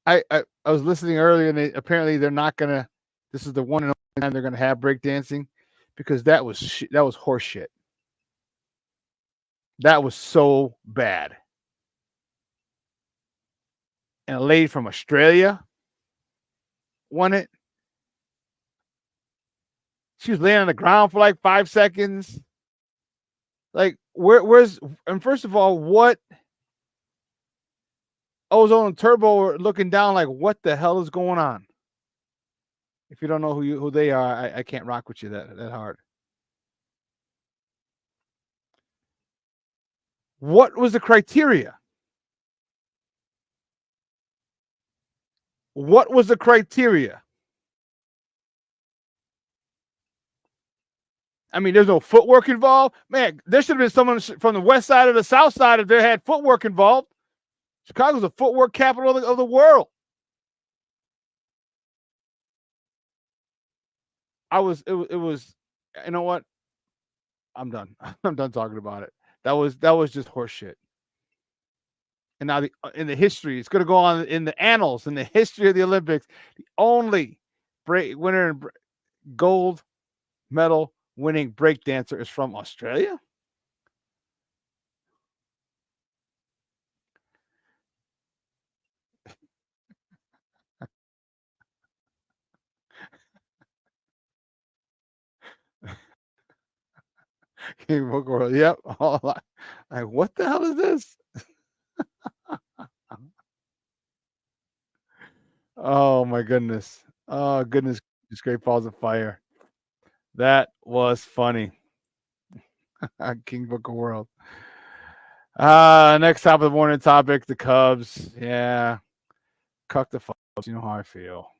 I was listening earlier, and apparently they're not gonna. This is the one and only time they're gonna have breakdancing, because that was horse shit. That was so bad. And a lady from Australia won it. She was laying on the ground for like 5 seconds. Like, where's, and first of all, what Ozone and Turbo are looking down like, what the hell is going on? If you don't know who they are, I can't rock with you that hard. What was the criteria? What was the criteria? I mean, there's no footwork involved. Man, there should have been someone from the west side or the south side if there had footwork involved. Chicago's the footwork capital of the world. It was, you know what? I'm done. I'm done talking about it. That was just horseshit. And now in the history, it's going to go on in the annals, in the history of the Olympics. The only winner in gold medal winning breakdancer is from Australia. King Book World. Yep. Like, what the hell is this? Oh my goodness. Oh goodness. Just Great Falls of Fire. That was funny. King Book of World. Next top of the morning topic, the Cubs. Yeah. Cuck the Cubs. You know how I feel.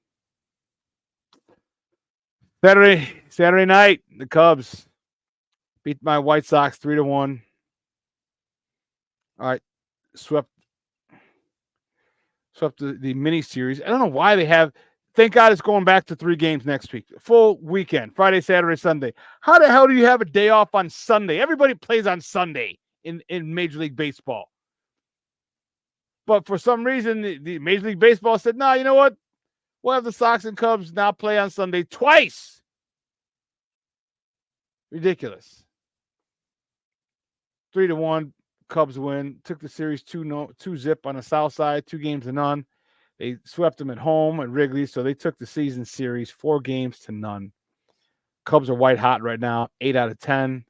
Saturday night, the Cubs beat my White Sox 3-1. All right. Swept the mini series. I don't know why they have. Thank God it's going back to 3 games next week. Full weekend, Friday, Saturday, Sunday. How the hell do you have a day off on Sunday? Everybody plays on Sunday in Major League Baseball. But for some reason, the Major League Baseball said, no, you know what? We'll have the Sox and Cubs now play on Sunday twice. Ridiculous. 3-1, Cubs win. Took the series 2-0 on the south side, 2-0. They swept them at home at Wrigley, so they took the season series 4-0. Cubs are white hot right now, 8 out of 10.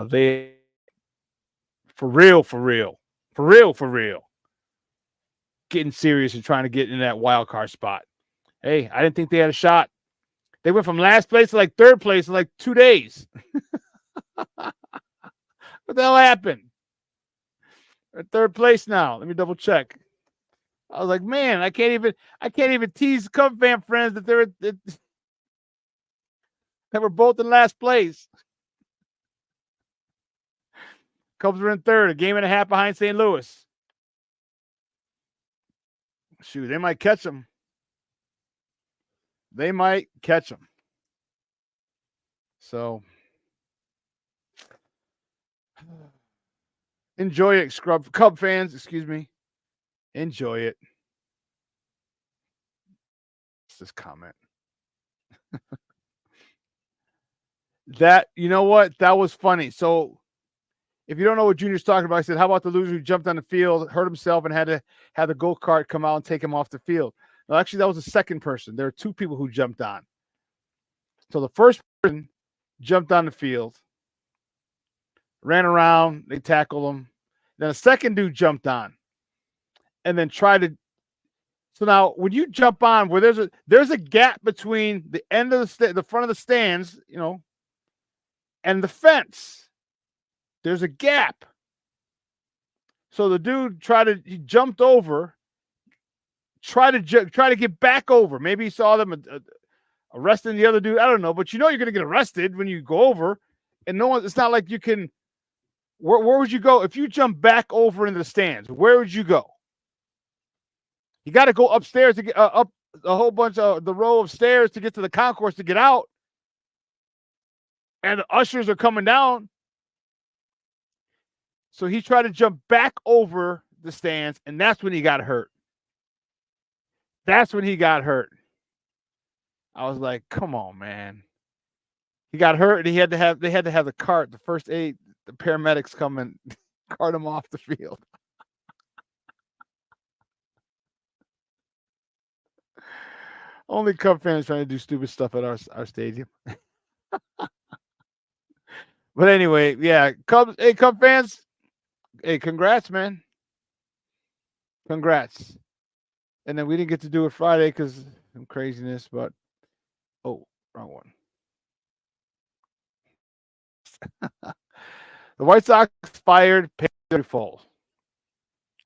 They for real, getting serious and trying to get in that wild card spot. Hey, I didn't think they had a shot. They went from last place to like third place in like 2 days. What the hell happened? They're at third place now. Let me double check. I was like, man, I can't even tease Cub fan friends that that we're both in last place. Cubs were in third, a game and a half behind St. Louis. Shoot, they might catch him. They might catch him. So enjoy it, Cub fans. Excuse me. Enjoy it. It's this comment. That, you know what? That was funny. So if you don't know what Junior's talking about, I said, how about the loser who jumped on the field, hurt himself, and had to have the go-kart come out and take him off the field? No, actually, that was the second person. There were two people who jumped on. So the first person jumped on the field, ran around, they tackled him. Then a second dude jumped on and then tried to. So now when you jump on where there's a gap between the end of the front of the stands, you know, and the fence. There's a gap. So the dude he jumped over, tried to get back over. Maybe he saw them arresting the other dude. I don't know, but you know you're going to get arrested when you go over, and it's not like you can. Where would you go if you jump back over into the stands? Where would you go? You got to go upstairs to get up a whole bunch of the row of stairs to get to the concourse to get out, and the ushers are coming down. So he tried to jump back over the stands, and that's when he got hurt. That's when he got hurt. I was like, come on, man. He got hurt, and they had to have the cart, the first aid, the paramedics come and cart him off the field. Only Cub fans trying to do stupid stuff at our stadium. But anyway, yeah, Cub fans, hey, congrats, man. Congrats. And then we didn't get to do it Friday because of some craziness, but oh, wrong one. The White Sox fired Pedro Foles.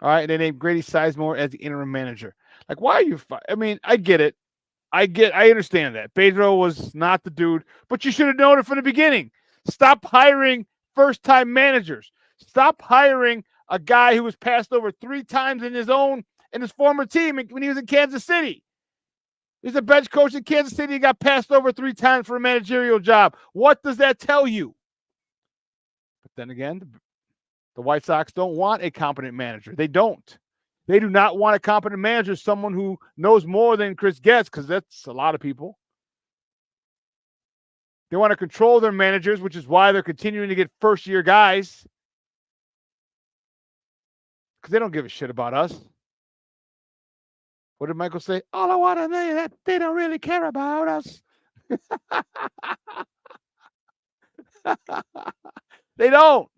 All right, and they named Grady Sizemore as the interim manager. Like, why are you I mean, I get it. I understand that. Pedro was not the dude, but you should have known it from the beginning. Stop hiring first-time managers. Stop hiring a guy who was passed over 3 times in his former team when he was in Kansas City. He's a bench coach in Kansas City. He got passed over 3 times for a managerial job. What does that tell you? But then again, the White Sox don't want a competent manager. They don't. They do not want a competent manager, someone who knows more than Chris Getz, because that's a lot of people. They want to control their managers, which is why they're continuing to get first-year guys, because they don't give a shit about us. What did Michael say? All I want to know is that they don't really care about us. They don't.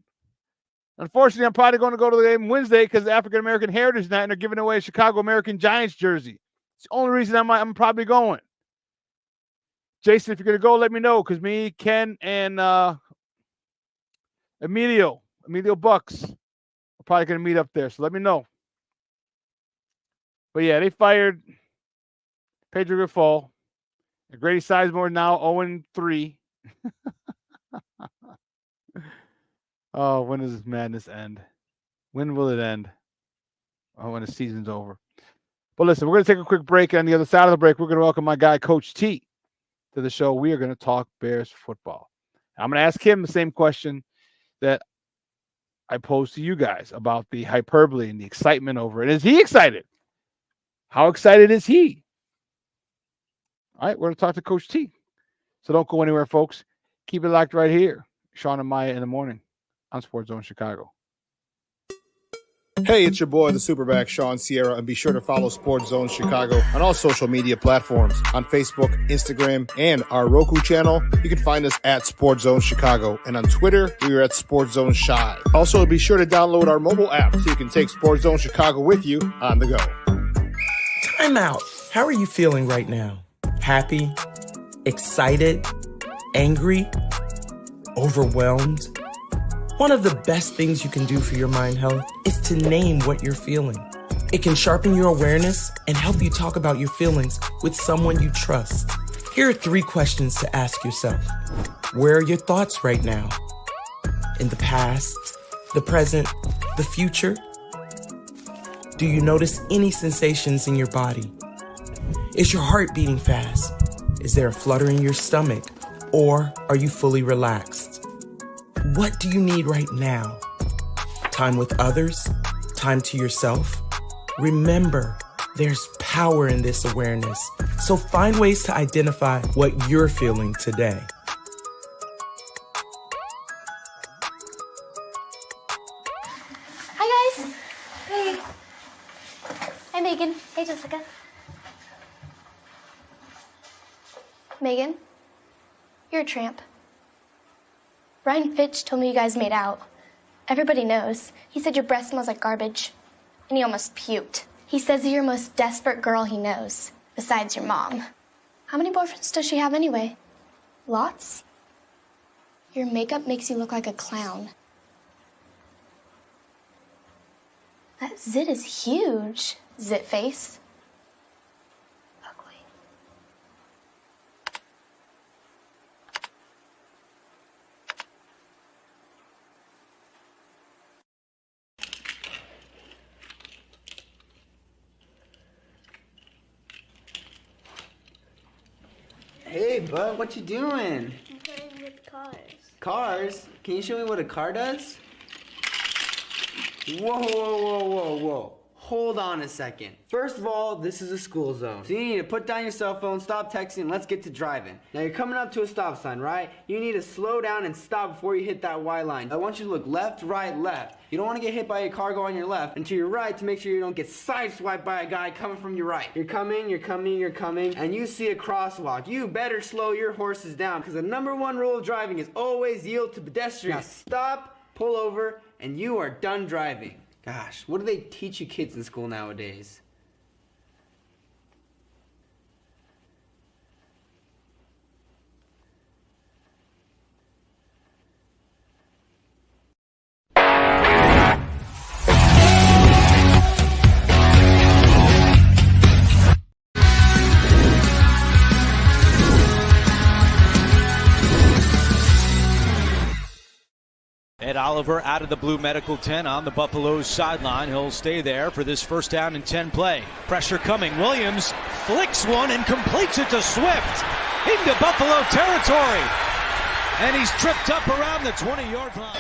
Unfortunately, I'm probably going to go to the game Wednesday because African American Heritage Night, and they're giving away a Chicago American Giants jersey. It's the only reason I'm probably going. Jason, if you're going to go, let me know, because me, Ken, and Emilio Bucks are probably going to meet up there. So let me know. But yeah, they fired Pedro Grifol. And Grady Sizemore now 0-3. Oh, when does this madness end? When will it end? Oh, when the season's over. But listen, we're going to take a quick break. On the other side of the break, we're going to welcome my guy, Coach T, to the show. We are going to talk Bears football. I'm going to ask him the same question that I posed to you guys about the hyperbole and the excitement over it. Is he excited? How excited is he? All right, we're going to talk to Coach T. So don't go anywhere, folks. Keep it locked right here. Shawn and Maya in the morning on Sports Zone Chicago. Hey, it's your boy, the SuperBack, Shawn Sierra, and be sure to follow Sports Zone Chicago on all social media platforms, on Facebook, Instagram, and our Roku channel. You can find us at Sports Zone Chicago, and on Twitter, we are at Sports Zone Shy. Also, be sure to download our mobile app so you can take Sports Zone Chicago with you on the go. Time out. How are you feeling right now? Happy? Excited? Angry? Overwhelmed? One of the best things you can do for your mind health is to name what you're feeling. It can sharpen your awareness and help you talk about your feelings with someone you trust. Here are 3 questions to ask yourself. Where are your thoughts right now? In the past, the present, the future? Do you notice any sensations in your body? Is your heart beating fast? Is there a flutter in your stomach? Or are you fully relaxed? What do you need right now? Time with others? Time to yourself? Remember, there's power in this awareness. So find ways to identify what you're feeling today. Hi, guys. Hey. Hi, Megan. Hey, Jessica. Megan, you're a tramp. Ryan Fitch told me you guys made out. Everybody knows. He said your breath smells like garbage. And he almost puked. He says you're the most desperate girl he knows, besides your mom. How many boyfriends does she have anyway? Lots? Your makeup makes you look like a clown. That zit is huge, zit face. Hey, bud, what you doing? I'm playing with cars. Cars? Can you show me what a car does? Whoa, whoa, whoa, whoa, whoa. Hold on a second. First of all, this is a school zone. So you need to put down your cell phone, stop texting, and let's get to driving. Now you're coming up to a stop sign, right? You need to slow down and stop before you hit that Y line. I want you to look left, right, left. You don't want to get hit by a car going on your left, and to your right to make sure you don't get sideswiped by a guy coming from your right. You're coming, and you see a crosswalk. You better slow your horses down, because the #1 rule of driving is always yield to pedestrians. Now stop, pull over, and you are done driving. Gosh, what do they teach you kids in school nowadays? Ed Oliver out of the blue medical tent on the Buffaloes sideline. He'll stay there for this 1st down and 10 play. Pressure coming. Williams flicks one and completes it to Swift into Buffalo territory. And he's tripped up around the 20-yard line.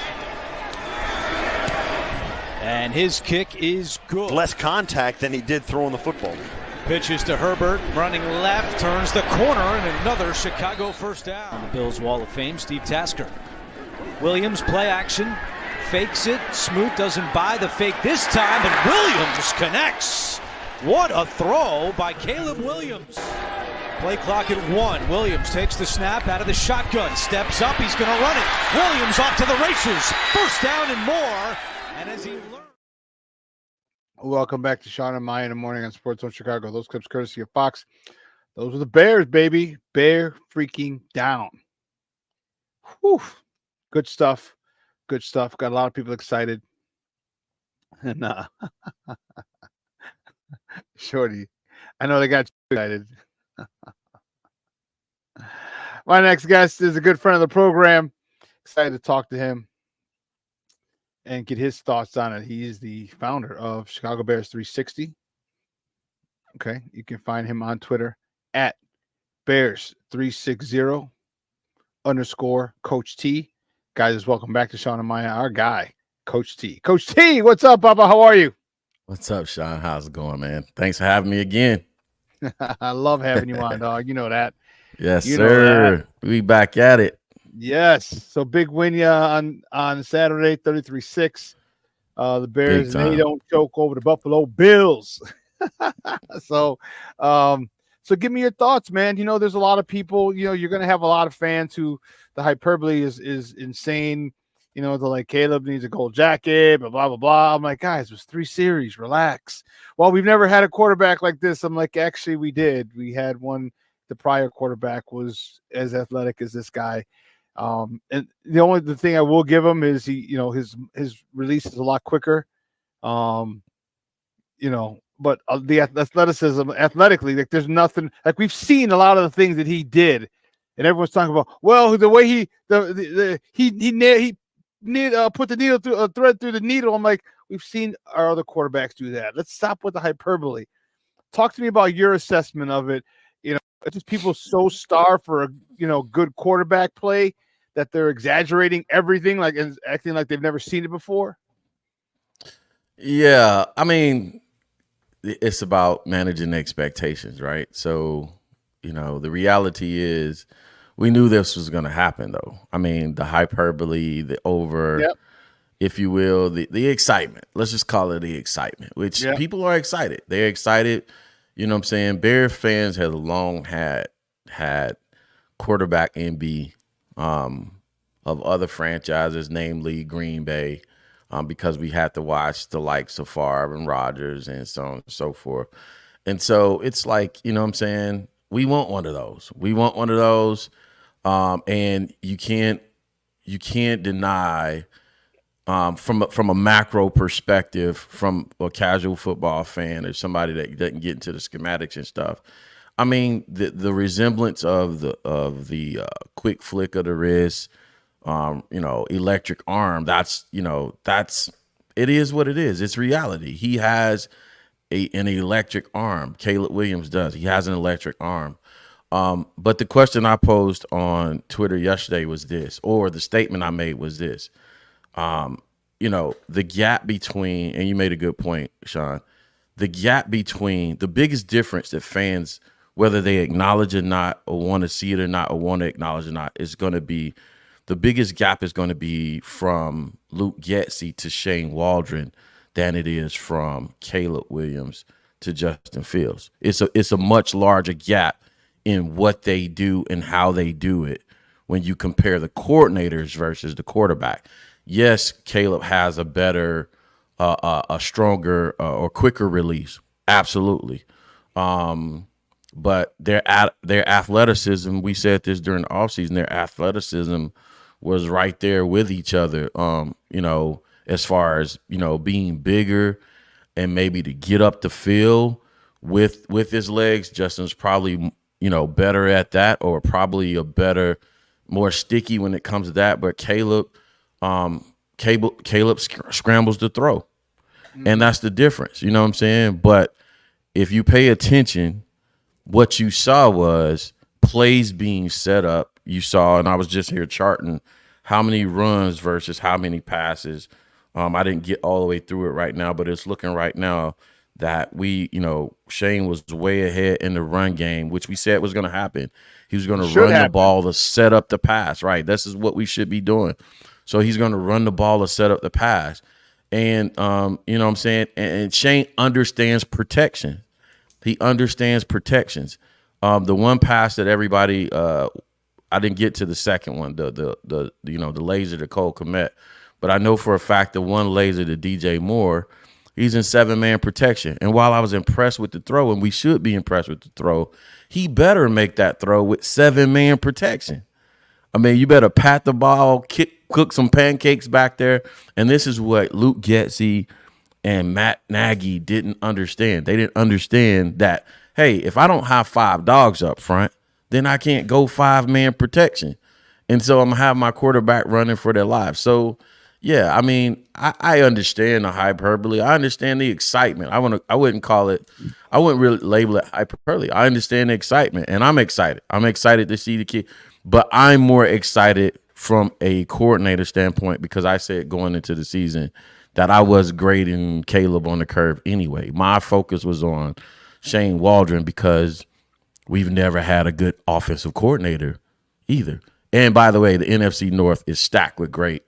And his kick is good. Less contact than he did throwing the football. Pitches to Herbert, running left, turns the corner, and another Chicago 1st down. On the Bills Wall of Fame, Steve Tasker. Williams, play action, fakes it. Smoot doesn't buy the fake this time, and Williams connects. What a throw by Caleb Williams. Play clock at 1. Williams takes the snap out of the shotgun, steps up, he's going to run it. Williams off to the races. 1st down and more. And as he learns. Welcome back to Shawn and Maya in the morning on Sports Zone Chicago. Those clips courtesy of Fox. Those were the Bears, baby. Bear freaking down. Whew. Good stuff. Good stuff. Got a lot of people excited. And Shorty, I know they got you excited. My next guest is a good friend of the program. Excited to talk to him and get his thoughts on it. He is the founder of Chicago Bears 360. Okay. You can find him on Twitter at Bears360 _ Coach T. Guys, welcome back to Shawn and Maya. Our guy, Coach T. Coach T, what's up, Papa? How are you? What's up, Shawn? How's it going, man? Thanks for having me again. I love having you on, dog. You know that. Yes, you sir. We back at it. Yes. So big win on Saturday, 33-6. The Bears, they don't choke over the Buffalo Bills. So give me your thoughts, man. You know, there's a lot of people, you know, you're going to have a lot of fans who the hyperbole is insane. You know, they're like, Caleb needs a gold jacket, blah, blah, blah, blah. I'm like, guys, it was 3 series. Relax. Well, we've never had a quarterback like this. I'm like, actually, we did. We had one. The prior quarterback was as athletic as this guy. And the thing I will give him is his release is a lot quicker. You know, but the athleticism, athletically, like there's nothing like we've seen a lot of the things that he did, and everyone's talking about. Well, the way he put the needle through thread through the needle. I'm like, We've seen our other quarterbacks do that. Let's stop with the hyperbole. Talk to me about your assessment of it. Just people so starved for a good quarterback play that they're exaggerating everything, like and acting like they've never seen it before. Yeah, I mean, it's about managing expectations, right? So, the reality is we knew this was going to happen, though. I mean, the hyperbole, the over, if you will, the excitement. Let's just call it the excitement, which people are excited. They're excited. You know what I'm saying? Bear fans have long had quarterback envy of other franchises, namely Green Bay, because we had to watch the likes of Favre and Rodgers and so on and so forth. And so it's like, you know what I'm saying? We want one of those. We want one of those. And you can't deny from a macro perspective, from a casual football fan or somebody that doesn't get into the schematics and stuff. I mean, the resemblance of the quick flick of the wrist, electric arm. It is what it is. It's reality. He has an electric arm. Caleb Williams does. He has an electric arm. But the question I posed on Twitter yesterday was this, or the statement I made was this. The gap between, and you made a good point, Shawn, the gap between the biggest difference that fans, whether they acknowledge it or not, or want to see it or not, or want to acknowledge it or not, is going to be, the biggest gap is going to be from Luke Getsy to Shane Waldron than it is from Caleb Williams to Justin Fields. It's a much larger gap in what they do and how they do it when you compare the coordinators versus the quarterback. Yes, Caleb has a better, a stronger or quicker release. Absolutely. But their athleticism, we said this during the offseason, their athleticism was right there with each other, as far as, being bigger and maybe to get up the field with his legs. Justin's probably, better at that, or probably more sticky when it comes to that. But Caleb scrambles to throw. And that's the difference. You know what I'm saying? But if you pay attention, what you saw was plays being set up. You saw, and I was just here charting how many runs versus how many passes. I didn't get all the way through it right now, but it's looking right now that Shane was way ahead in the run game, which we said was going to happen. He was going to run the ball to set up the pass, right? This is what we should be doing. So he's going to run the ball to set up the pass. And, you know what I'm saying? And Shane understands protection. He understands protections. The one pass that everybody, I didn't get to the second one, the laser to Cole Kmet, but I know for a fact the one laser to DJ Moore, he's in 7-man protection. And while I was impressed with the throw, and we should be impressed with the throw, he better make that throw with 7-man protection. I mean, you better pat the ball, cook some pancakes back there. And this is what Luke Getsy and Matt Nagy didn't understand. They didn't understand that, hey, if I don't have 5 dogs up front, then I can't go 5-man protection. And so I'm going to have my quarterback running for their lives. So, yeah, I mean, I understand the hyperbole. I understand the excitement. I wouldn't really label it hyperbole. I understand the excitement, and I'm excited. I'm excited to see the kid. But I'm more excited from a coordinator standpoint because I said going into the season that I was grading Caleb on the curve anyway. My focus was on Shane Waldron because we've never had a good offensive coordinator either. And by the way, the NFC North is stacked with great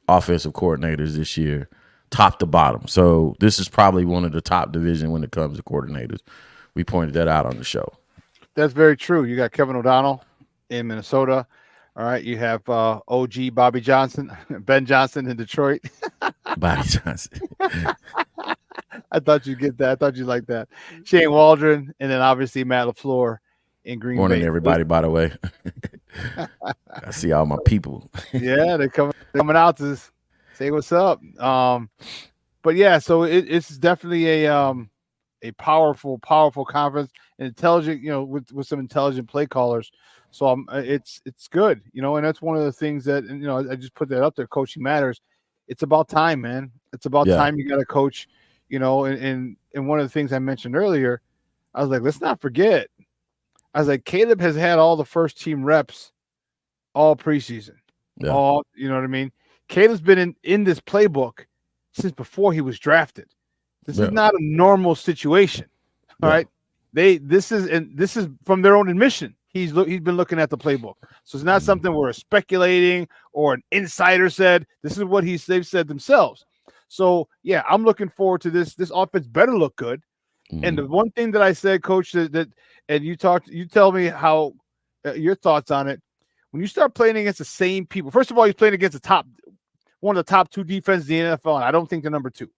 offensive coordinators this year, top to bottom. So this is probably one of the top division when it comes to coordinators. We pointed that out on the show. That's very true. You got Kevin O'Donnell in Minnesota. All right. You have OG Bobby Johnson, Ben Johnson in Detroit. Bobby Johnson. I thought you'd get that. I thought you'd like that. Shane Waldron, and then obviously Matt LaFleur in Green Bay. Morning, everybody, by the way. I see all my people. Yeah, they're coming out to say what's up. But yeah, so it's definitely a powerful conference, and intelligent, with some intelligent play callers. So it's good, and that's one of the things that, I just put that up there. Coaching matters. it's about time, man. It's about time you got a coach, and one of the things I mentioned earlier, I was like, let's not forget. I was like, Caleb has had all the first team reps all preseason. Yeah. All, you know what I mean? Caleb's been in this playbook since before he was drafted. This is not a normal situation. All right. This is from their own admission. He's been looking at the playbook. So it's not something we're speculating or an insider said. This is what they've said themselves. So yeah, I'm looking forward to this. This offense better look good. And the one thing that I said, Coach, that and you tell me how your thoughts on it. When you start playing against the same people, first of all, he's playing against one of the top 2 defenses in the NFL, and I don't think they're number 2.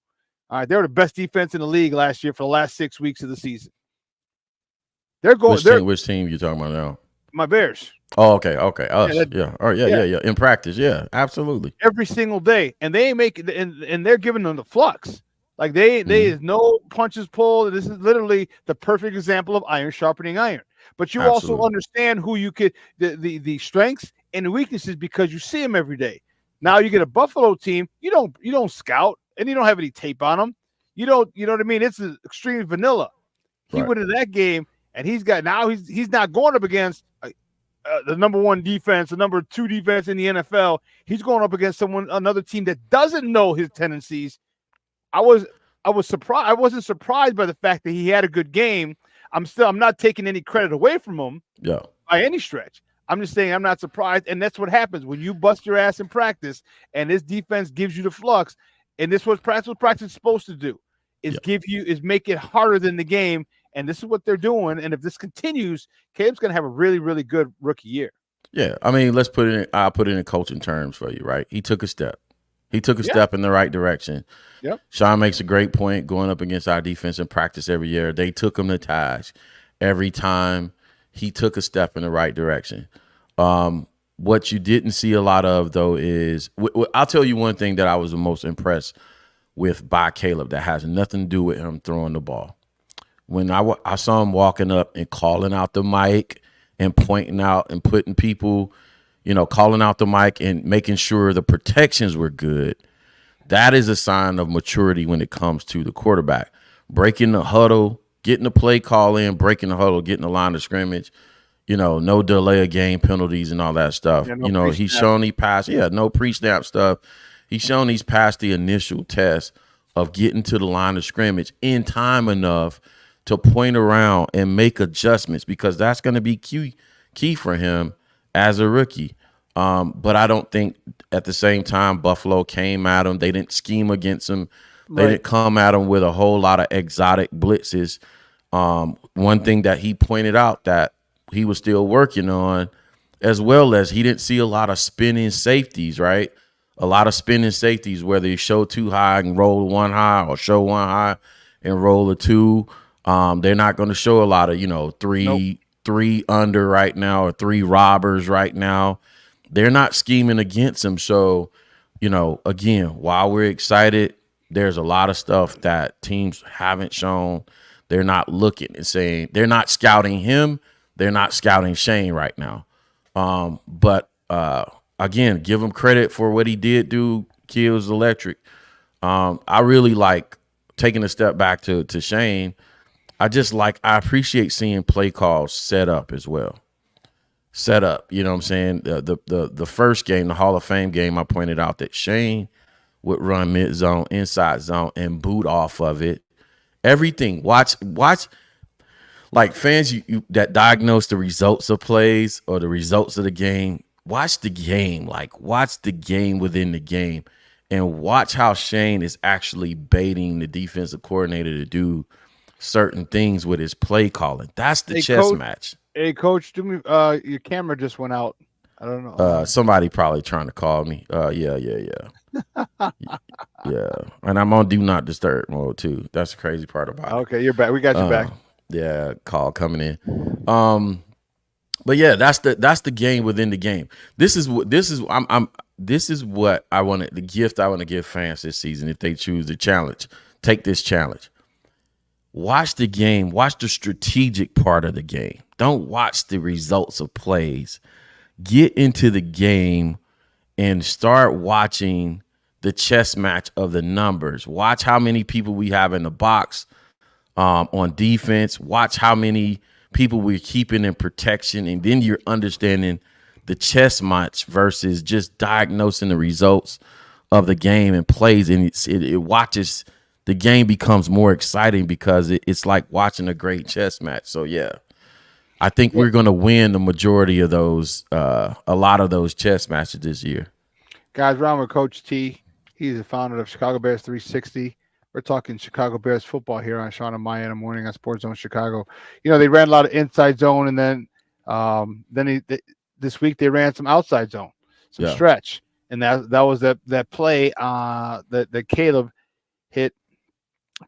All right, they were the best defense in the league last year for the last 6 weeks of the season. They're going. Which team you talking about now? My Bears. Oh, okay. Us. Yeah. All right. Yeah. In practice, yeah, absolutely. Every single day, and they ain't making, and they're giving them the flux. Like they is no punches pulled. This is literally the perfect example of iron sharpening iron. But you also understand who you could the strengths and the weaknesses because you see them every day. Now you get a Buffalo team, you don't scout and you don't have any tape on them. You know what I mean? It's extreme vanilla. He went into that game and he's not going up against the number 1 defense, the number 2 defense in the NFL. He's going up against another team that doesn't know his tendencies. I was surprised. I wasn't surprised by the fact that he had a good game. I'm not taking any credit away from him by any stretch. I'm just saying I'm not surprised. And that's what happens when you bust your ass in practice and this defense gives you the flux. And this is what practice is supposed to do is make it harder than the game. And this is what they're doing. And if this continues, Caleb's going to have a really, really good rookie year. Yeah. I mean, I'll put it in coaching terms for you, right? He took a step. He took a step in the right direction. Yep. Shawn makes a great point going up against our defense in practice every year. They took him to task every time he took a step in the right direction. What you didn't see a lot of, though, is I'll tell you one thing that I was the most impressed with by Caleb that has nothing to do with him throwing the ball. When I saw him walking up and calling out the mic and pointing out and putting people – calling out the mic and making sure the protections were good. That is a sign of maturity when it comes to the quarterback. Breaking the huddle, getting the play call in, breaking the huddle, getting the line of scrimmage, no delay of game penalties and all that stuff. Yeah, he's shown he passed. Yeah, no pre-snap stuff. He's shown he's passed the initial test of getting to the line of scrimmage in time enough to point around and make adjustments because that's going to be key for him as a rookie. But I don't think at the same time Buffalo came at him. They didn't scheme against him. They didn't come at him with a whole lot of exotic blitzes. One thing that he pointed out that he was still working on, as well as he didn't see a lot of spinning safeties, right? A lot of spinning safeties, whether you show 2 high and roll 1 high or show 1 high and roll a 2. They're not going to show a lot of, 3 under right now or 3 robbers right now. They're not scheming against him. So, again, while we're excited, there's a lot of stuff that teams haven't shown. They're not looking and saying they're not scouting him. They're not scouting Shane right now. But again, give him credit for what he did do. Kills electric. I really like taking a step back to Shane. I appreciate seeing play calls set up as well. Set up, you know what I'm saying? The first game, the Hall of Fame game, I pointed out that Shane would run mid zone, inside zone, and boot off of it. Everything. Watch. Like fans that diagnose the results of plays or the results of the game. Watch the game. Watch the game within the game, and watch how Shane is actually baiting the defensive coordinator to do certain things with his play calling. That's the chess match. Hey, Coach, do me. Your camera just went out. I don't know. Somebody probably trying to call me. Yeah. And I'm on do not disturb mode too. That's the crazy part about it. Okay, you're back. We got you back. Yeah, call coming in. But yeah, that's the game within the game. This is what I wanted. The gift I want to give fans this season if they choose the challenge. Take this challenge. Watch the game. Watch the strategic part of the game. Don't watch the results of plays. Get into the game and start watching the chess match of the numbers. Watch how many people we have in the box on defense. Watch how many people we're keeping in protection, and then you're understanding the chess match versus just diagnosing the results of the game and plays, and it watches the game becomes more exciting because it's like watching a great chess match. So yeah, I think we're going to win the majority of those, a lot of those chess matches this year. Guys, we're on with Coach T. He's the founder of Chicago Bears 360. We're talking Chicago Bears football here on Shawn and Maya in the morning on Sports Zone Chicago. You know, they ran a lot of inside zone, and then this week they ran some outside zone, some stretch, and that was that play that Caleb hit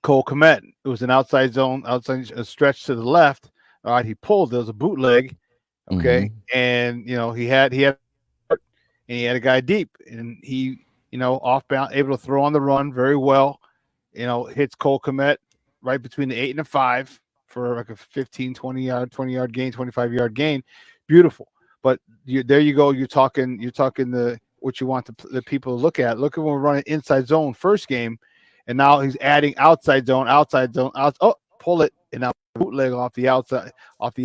Cole Kmet. It was an outside zone, a stretch to the left. All right, he pulled. There was a bootleg, okay, and you know he had and he had a guy deep, and he off bound, able to throw on the run very well. Hits Cole Kmet right between the 8 and the 5 for like a 15, 20-yard gain, 25-yard gain. Beautiful. But there you go. You're talking what you want the people to look at. Look at when we're running inside zone first game, and now he's adding outside zone. Pull it, and now bootleg off the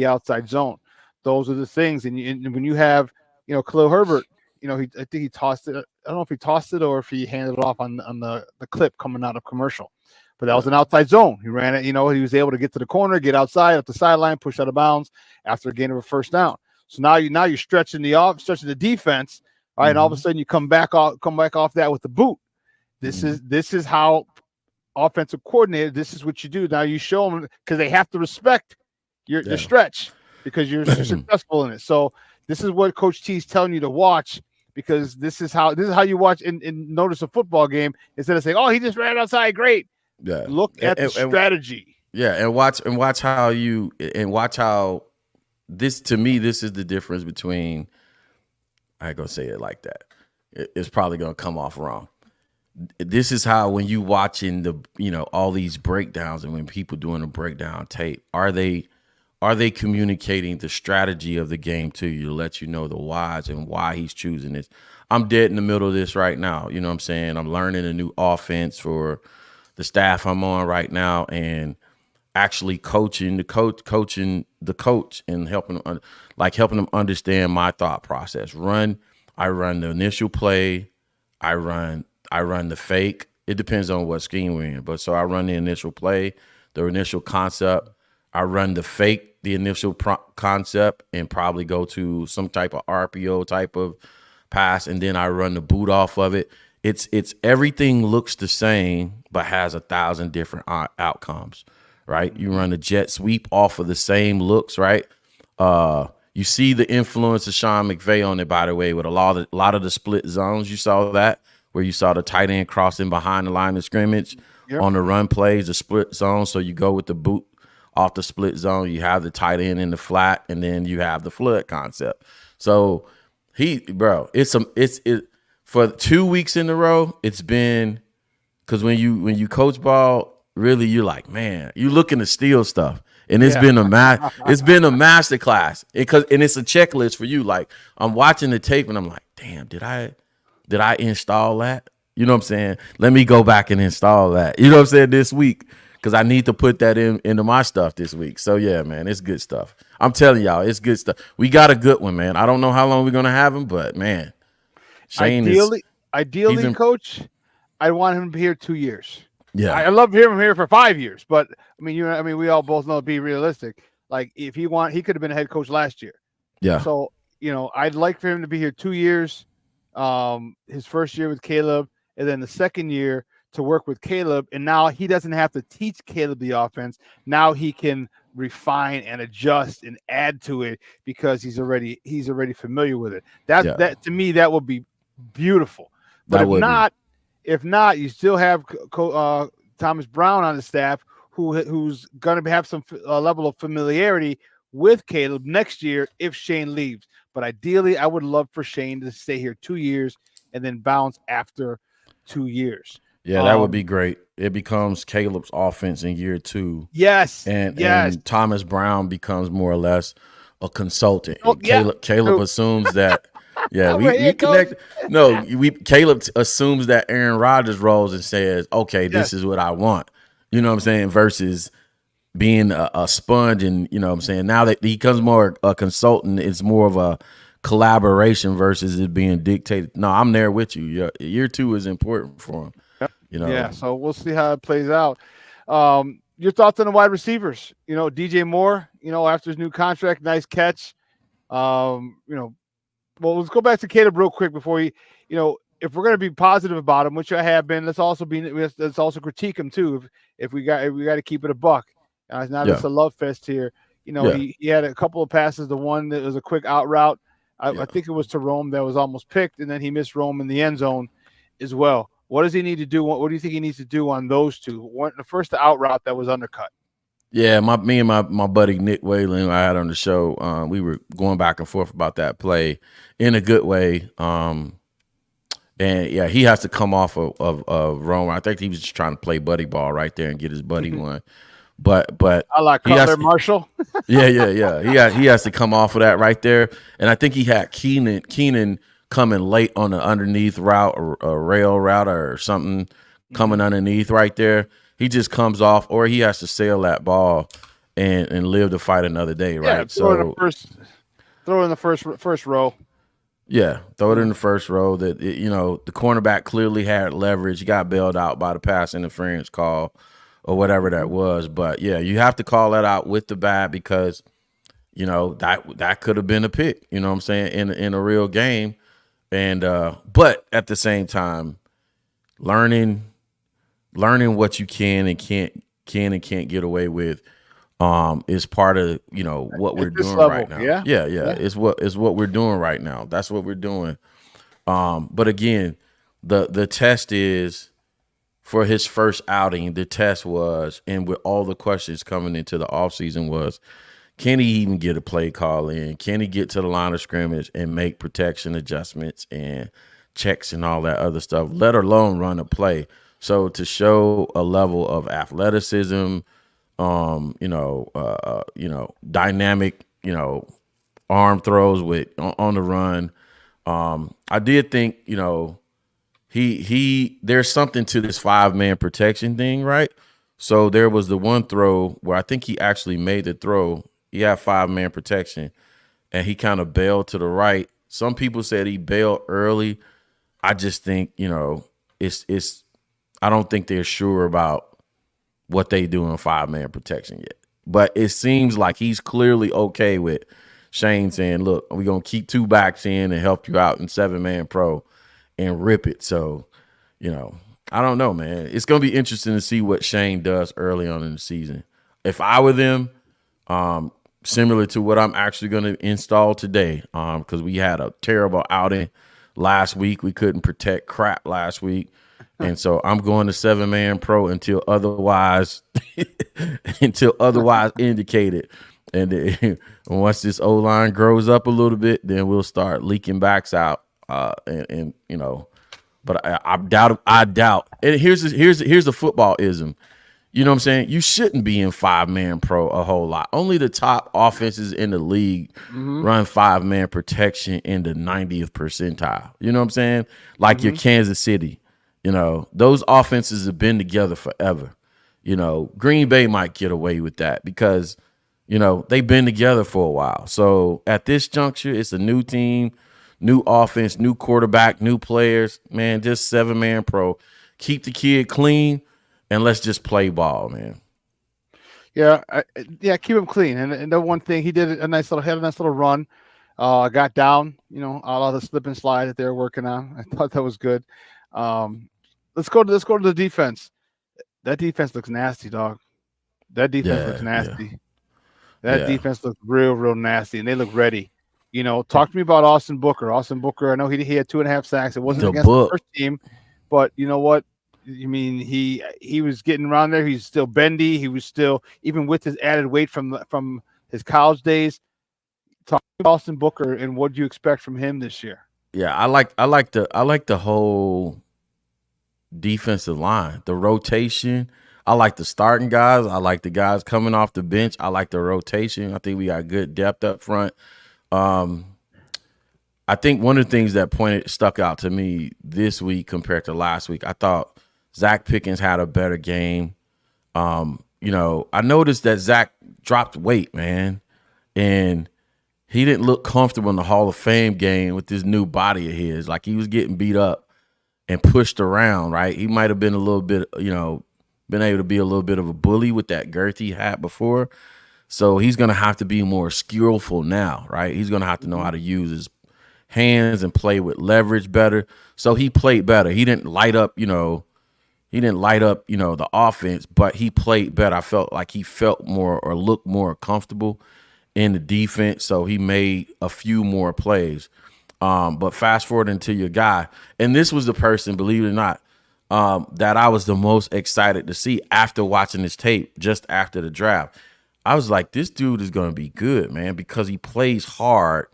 outside zone. Those are the things. And when you have, Khalil Herbert, I think he tossed it. I don't know if he tossed it or if he handed it off on the clip coming out of commercial. But that was an outside zone. He ran it, he was able to get to the corner, get outside at the sideline, push out of bounds after a gain of a first down. So now you're stretching the defense, all right, and all of a sudden you come back off that with the boot. This is how offensive coordinator, this is what you do. Now you show them, because they have to respect your stretch because you're successful in it. So this is what Coach T is telling you to watch, because this is how you watch and notice a football game instead of saying, "Oh, he just ran outside, great." Yeah. Look at the strategy. Yeah, and watch how this, to me, this is the difference between, I ain't gonna say it like that. It's probably gonna come off wrong. This is how, when you watching all these breakdowns, and when people doing a breakdown tape, are they communicating the strategy of the game to you to let you know the whys and why he's choosing this? I'm dead in the middle of this right now. You know what I'm saying? I'm learning a new offense for the staff I'm on right now, and actually coaching the coach and helping them understand my thought process. I run the initial play. I run the fake. It depends on what scheme we're in. But so I run the initial play, the initial concept. I run the fake, the initial concept, and probably go to some type of RPO type of pass, and then I run the boot off of it. It's everything looks the same, but has 1,000 different outcomes, right? You run the jet sweep off of the same looks, right? You see the influence of Sean McVay on it, by the way, with a lot of the split zones. You saw that, where you saw the tight end crossing behind the line of scrimmage on the run plays, the split zone. So you go with the boot off the split zone, you have the tight end in the flat, and then you have the flood concept. So it's for 2 weeks in a row, it's been, because when you coach ball, really you're like, man, you looking to steal stuff. And it's been a master class. And it's a checklist for you. Like, I'm watching the tape and I'm like, damn, did I install that? You know what I'm saying? Let me go back and install that. You know what I'm saying? This week, because I need to put that into my stuff this week. So yeah, man, it's good stuff. I'm telling y'all, it's good stuff. We got a good one, man. I don't know how long we're gonna have him, but man, Shane ideally, Coach, I want him to be here 2 years. Yeah, I love hearing him here for 5 years, but we all both know, be realistic. Like, if he could have been a head coach last year. Yeah. So I'd like for him to be here 2 years. His first year with Caleb, and then the second year to work with Caleb. And now he doesn't have to teach Caleb the offense. Now he can refine and adjust and add to it because he's already familiar with it. That to me, that would be beautiful. But if not, you still have Thomas Brown on the staff who's going to have some level of familiarity with Caleb next year if Shane leaves. But ideally, I would love for Shane to stay here 2 years and then bounce after 2 years. Yeah, that would be great. It becomes Caleb's offense in year 2. Yes. And Thomas Brown becomes more or less a consultant. Caleb assumes that Yeah, I'm we right here, connect. coach. No, Caleb assumes that Aaron Rodgers rolls and says, "Okay, this is what I want." You know what I'm saying? Versus being a sponge, and you know what I'm saying. Now that he becomes more a consultant, it's more of a collaboration versus it being dictated. No, I'm there with you. Year 2 is important for him. You know. Yeah, so we'll see how it plays out. Your thoughts on the wide receivers? You know, DJ Moore. You know, after his new contract, nice catch. You know, well, let's go back to Caleb real quick before he. You know, if we're going to be positive about him, which I have been, let's also critique him too. If we got to keep it a buck. It's not just a love fest here. You know, he had a couple of passes. The one that was a quick out route. I think it was to Rome that was almost picked, and then he missed Rome in the end zone as well. What does he need to do? What do you think he needs to do on those two? One, the first out route that was undercut. Yeah, me and my buddy Nick Whalen, who I had on the show, we were going back and forth about that play in a good way. And yeah, he has to come off of Rome. I think he was just trying to play buddy ball right there and get his buddy one. But I like Cutler Marshall. yeah. He has to come off of that right there. And I think he had Keenan coming late on the underneath route or a rail route or something coming underneath right there. He just comes off, or he has to sail that ball and live to fight another day, right? Yeah, throw in the first row. Yeah, throw it in the first row. That you know, the cornerback clearly had leverage. He got bailed out by the pass interference call or whatever that was. But yeah, you have to call that out with the bat because you know that could have been a pick. You know what I'm saying in a real game. And but at the same time, learning what you can and can't get away with is part of what we're doing right now. Yeah. It's what we're doing right now. That's what we're doing. But again, the test is for his first outing. The test was, and with all the questions coming into the offseason was, can he even get a play call in? Can he get to the line of scrimmage and make protection adjustments and checks and all that other stuff, let alone run a play? So to show a level of athleticism, dynamic, arm throws on the run. I did think, there's something to this 5-man protection thing, right? So there was the one throw where I think he actually made the throw. He had 5-man protection, and he kind of bailed to the right. Some people said he bailed early. I just think, it's. I don't think they're sure about what they do in 5-man protection yet. But it seems like he's clearly okay with Shane saying, "Look, we're gonna keep 2 backs in and help you out in 7-man pro and rip it." So, I don't know, man. It's gonna be interesting to see what Shane does early on in the season. If I were them, similar to what I'm actually going to install today, because we had a terrible outing last week. We couldn't protect crap last week. And so I'm going to 7-man pro until otherwise indicated. And once this O-line grows up a little bit, then we'll start leaking backs out. But I doubt. And here's the football-ism. You know what I'm saying? You shouldn't be in 5-man pro a whole lot. Only the top offenses in the league run 5-man protection in the 90th percentile. You know what I'm saying? Like your Kansas City. Those offenses have been together forever. Green Bay might get away with that because, they've been together for a while. So at this juncture, it's a new team, new offense, new quarterback, new players. Man, just 7-man pro. Keep the kid clean. And let's just play ball, man. Yeah, keep him clean. And the one thing he did had a nice little run. Got down, a lot of the slip and slide that they were working on. I thought that was good. Let's go to the defense. That defense looks nasty, dog. That defense looks nasty. That defense looks real nasty, and they look ready. Talk to me about Austin Booker. Austin Booker, I know he had 2.5 sacks. It wasn't against the first team, but you know what? I mean, he was getting around there. He's still bendy. He was still, even with his added weight from his college days. Talk about Austin Booker and what do you expect from him this year? Yeah, I like the whole defensive line, the rotation. I like the starting guys. I like the guys coming off the bench. I like the rotation. I think we got good depth up front. I think one of the things that stuck out to me this week compared to last week, I thought Zach Pickens had a better game. I noticed that Zach dropped weight, man, and he didn't look comfortable in the Hall of Fame game with this new body of his. Like, he was getting beat up and pushed around, right? He might have been a little bit, been able to be a little bit of a bully with that girth he had before. So he's going to have to be more skillful now, right? He's going to have to know how to use his hands and play with leverage better. So he played better. He didn't light up, the offense, but he played better. I felt like he felt more or looked more comfortable in the defense. So he made a few more plays. But fast forward into your guy, and this was the person, believe it or not, that I was the most excited to see after watching this tape just after the draft. I was like, this dude is going to be good, man, because he plays hard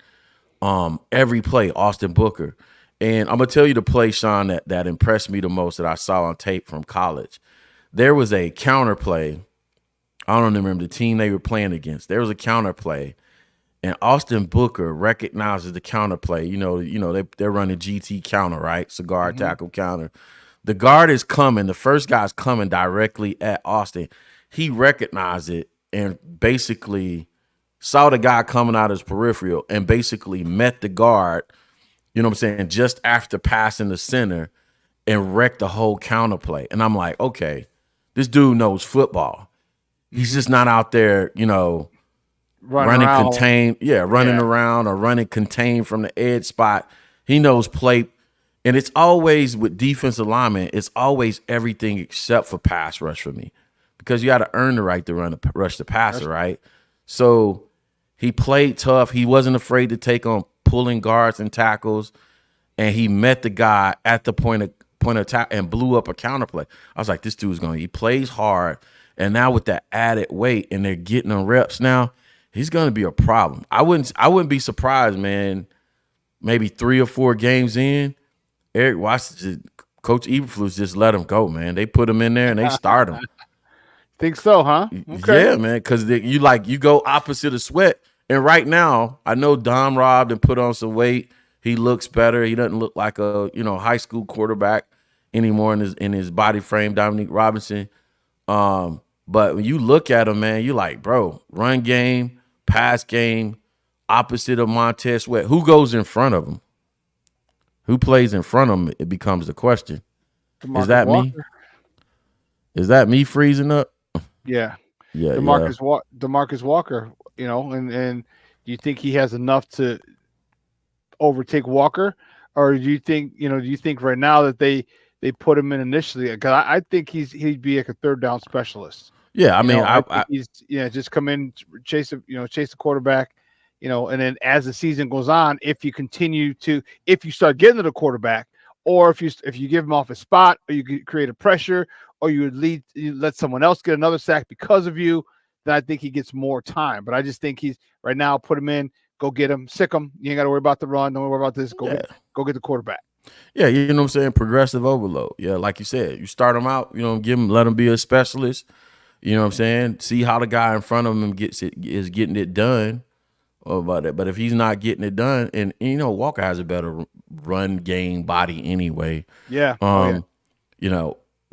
every play, Austin Booker. And I'm going to tell you the play, Shawn, that impressed me the most that I saw on tape from college. There was a counter play. I don't remember the team they were playing against. There was a counter play, and Austin Booker recognizes the counter play. They're running GT counter, right? Cigar tackle counter. The guard is coming. The first guy's coming directly at Austin. He recognized it and basically saw the guy coming out of his peripheral and basically met the guard, just after passing the center, and wrecked the whole counter play. And I'm like, okay, this dude knows football. He's just not out there, running contained. Running around or running contained from the edge spot. He knows play. And it's always with defensive linemen, it's always everything except for pass rush for me, because you got to earn the right to rush the passer, right? So he played tough. He wasn't afraid to take on pulling guards and tackles, and he met the guy at the point of attack and blew up a counter play. I was like, this dude's he plays hard, and now with that added weight and they're getting the reps now, he's going to be a problem. I wouldn't be surprised, man. Maybe 3 or 4 games in, Eric Washington, Coach Eberflus just let him go, man. They put him in there and they start him. Think so, huh? Okay. Yeah, man, because you go opposite of Sweat. And right now, I know Dom robbed and put on some weight. He looks better. He doesn't look like a high school quarterback anymore in his body frame, Dominique Robinson. But when you look at him, man, you're like, bro, run game, pass game, opposite of Montez Sweat. Who goes in front of him? Who plays in front of him? It becomes the question. Is that Walker? me? Is that me freezing up? Yeah. Yeah. DeMarcus Walker, and do you think he has enough to overtake Walker? Or do you think right now that they put him in initially? Because I think he'd be like a third down specialist. Yeah, I mean, I think he's just come in, chase the quarterback, and then as the season goes on, if you start getting to the quarterback, or if you give him off a spot, or you create a pressure, or you let someone else get another sack because of you, then I think he gets more time. But I just think he's right now, put him in, go get him, sick him. You ain't got to worry about the run. Don't worry about this. Go get the quarterback. Yeah, you know what I'm saying? Progressive overload. Yeah, like you said, you start him out, let him be a specialist. You know what I'm saying? See how the guy in front of him is getting it done. But if he's not getting it done, and Walker has a better run game body anyway. Yeah.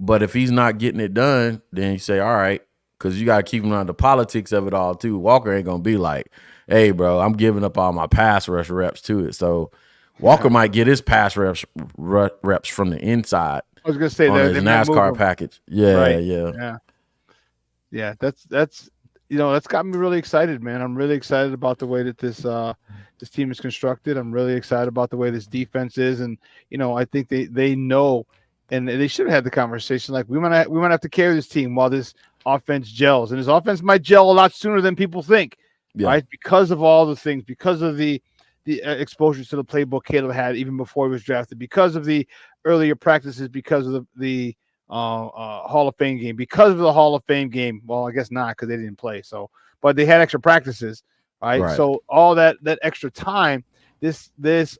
But if he's not getting it done, then you say, all right, because you got to keep him on the politics of it all too. Walker ain't gonna be like, hey, bro, I'm giving up all my pass rush reps to it. So Walker might get his pass reps from the inside. I was gonna say on that his NASCAR package. Yeah, right. Yeah. That's that's got me really excited, man. I'm really excited about the way that this team is constructed. I'm really excited about the way this defense is, and I think they know, and they should have had the conversation. Like we might have to carry this team while this offense gels, and this offense might gel a lot sooner than people think, right? Because of all the things, because of the exposure to the playbook Caleb had even before he was drafted, because of the earlier practices, because of the Hall of Fame game, because of the Hall of Fame game. Well, I guess not, because they didn't play. So, but they had extra practices, right? So all that extra time, this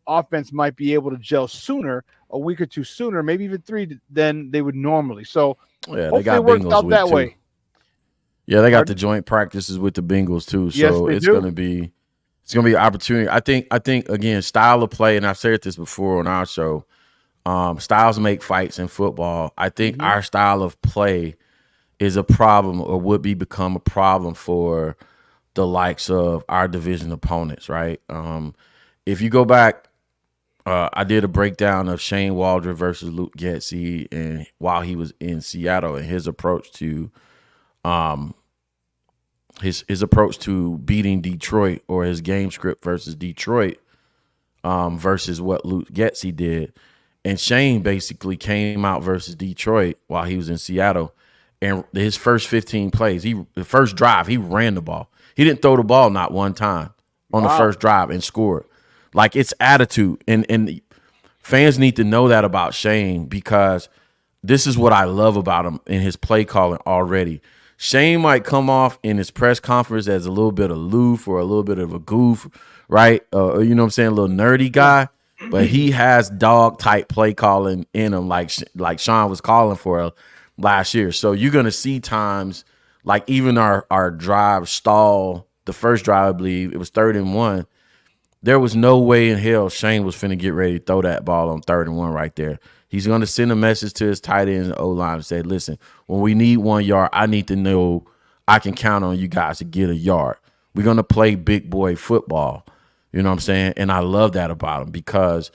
offense might be able to gel sooner, a week or two sooner, maybe even 3 than they would normally. So they got it works Bengals out that way. Yeah, they got the joint practices with the Bengals too. So it's going to be It's gonna be an opportunity. I think again, style of play, and I've said this before on our show. Styles make fights in football. I think our style of play is a problem, or would become a problem for the likes of our division opponents, right? If you go back, I did a breakdown of Shane Waldron versus Luke Getsy, and while he was in Seattle, and his approach to his approach to beating Detroit, or his game script versus Detroit, versus what Luke Getsy did. And Shane basically came out versus Detroit while he was in Seattle, and his first 15 plays, the first drive, he ran the ball. He didn't throw the ball not one time on the first drive and scored. Like, it's attitude, and fans need to know that about Shane, because this is what I love about him in his play calling already. Shane might come off in his press conference as a little bit aloof or a little bit of a goof, right? You know what I'm saying, a little nerdy guy, but he has dog type play calling in him, like Shawn was calling for last year. So you're gonna see times like even our drive stall, the first drive, I believe it was 3rd and 1. There was no way in hell Shane was finna get ready to throw that ball on 3rd and 1 right there. He's going to send a message to his tight ends and O-line and say, listen, when we need 1 yard, I need to know I can count on you guys to get a yard. We're going to play big boy football. You know what I'm saying? And I love that about him, because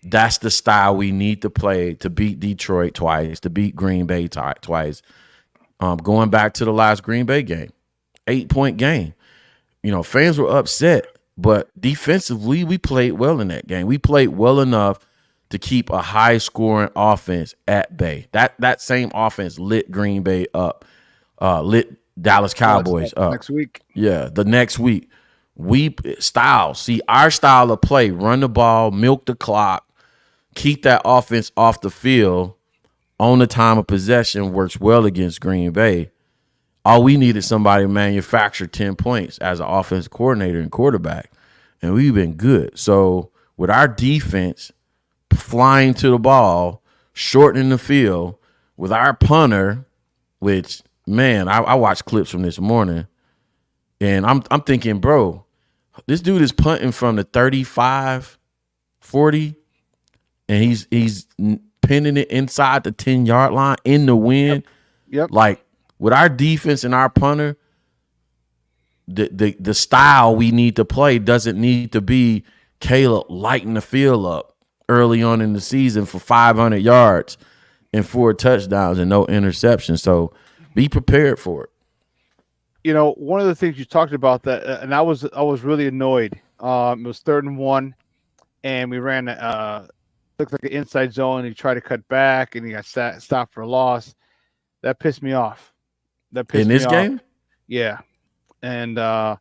that's the style we need to play to beat Detroit twice, to beat Green Bay twice. Going back to the last Green Bay game, 8-point game. You know, fans were upset, but defensively we played well in that game. We played well enough to keep a high-scoring offense at bay. That same offense lit Green Bay up, lit Dallas Cowboys up. Next week. Yeah, the next week. Our style of play, run the ball, milk the clock, keep that offense off the field on the time of possession, works well against Green Bay. All we need is somebody to manufacture 10 points as an offensive coordinator and quarterback, and we've been good. So with our defense flying to the ball, shortening the field, with our punter, which, man, I watched clips from this morning, and I'm thinking, bro, this dude is punting from the 35, 40, and he's pinning it inside the 10-yard line in the wind. Yep. Like, with our defense and our punter, the style we need to play doesn't need to be Caleb lighting the field up early on in the season for 500 yards and 4 touchdowns and no interceptions. So be prepared for it. You know, one of the things you talked about that, and I was really annoyed. It was 3rd and 1, and we ran looked like an inside zone. And he tried to cut back, and he got stopped for a loss. That pissed me off. In this game? Yeah. And I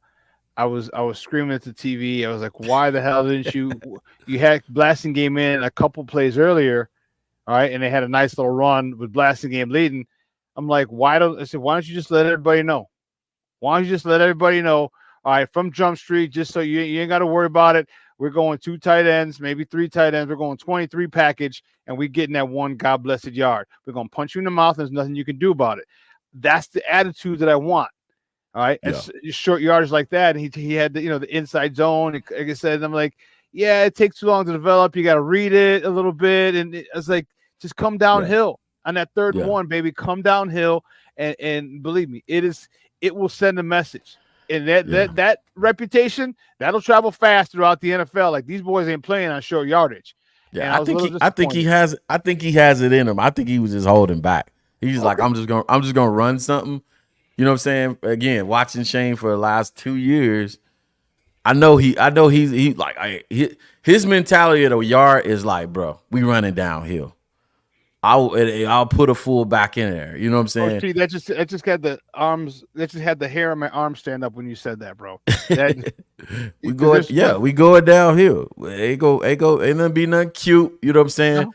was screaming at the TV. I was like, why the hell didn't you had Blasting Game in a couple plays earlier, all right, and they had a nice little run with Blasting Game leading. I'm like, why don't you just let everybody know? Why don't you just let everybody know, all right, from Jump Street, just so you ain't got to worry about it. We're going 2 tight ends, maybe 3 tight ends. We're going 23 package, and we getting that 1 God-blessed yard. We're going to punch you in the mouth. There's nothing you can do about it. That's the attitude that I want. All right. Yeah. And short yardage like that. And he had the inside zone. And like I said, I'm like, yeah, it takes too long to develop. You got to read it a little bit. And it's like, just come downhill on that 3rd and 1, baby. Come downhill. And believe me, it will send a message. And that reputation, that'll travel fast throughout the NFL. Like, these boys ain't playing on short yardage. Yeah, I think he has it in him. I think he was just holding back. He's like, I'm just gonna run something. You know what I'm saying? Again, watching Shane for the last 2 years, I know he's like, his mentality at a yard is like, bro, we running downhill. I'll put a full back in there. You know what I'm saying? Oh, gee, that just got the arms. That just had the hair on my arm stand up when you said that, bro. we going downhill. Ain't gonna be nothing cute. You know what I'm saying?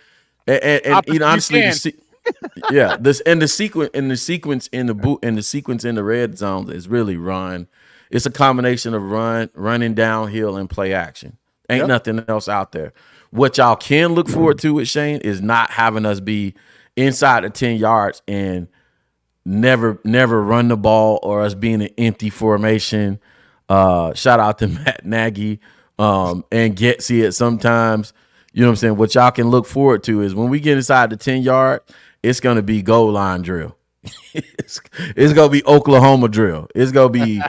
No. And you know, honestly, the sequence in the red zone is really run. It's a combination of running downhill, and play action. Ain't nothing else out there. What y'all can look forward to with Shane is not having us be inside the 10 yards and never run the ball, or us being an empty formation. Shout out to Matt Nagy and Getsy it sometimes. You know what I'm saying? What y'all can look forward to is when we get inside the 10-yard, it's going to be goal line drill. it's going to be Oklahoma drill. It's going to be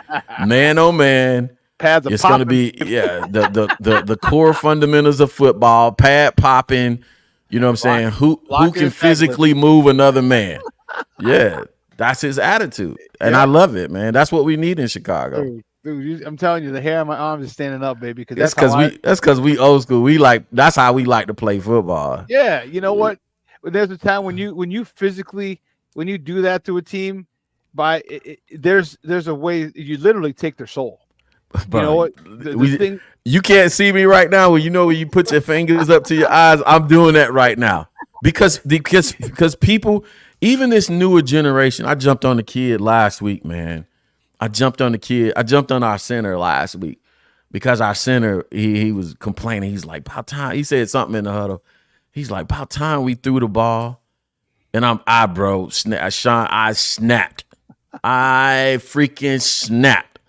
man on man. Pads it's going to be the core fundamentals of football, pad popping. You know what I'm saying? Who can physically move another man? Yeah, that's his attitude, and I love it, man. That's what we need in Chicago. Dude, I'm telling you, the hair on my arms is standing up, baby. Because that's because we old school. That's how we like to play football. Yeah, you know what? There's a time when you physically do that to a team, there's a way you literally take their soul. Bro, you know what? You can't see me right now. When you put your fingers up to your eyes, I'm doing that right now because people, even this newer generation. I jumped on the kid last week, man. I jumped on our center last week because our center he was complaining. He's like, about time. He said something in the huddle. He's like, about time we threw the ball. And Shawn, I snapped. I freaking snapped.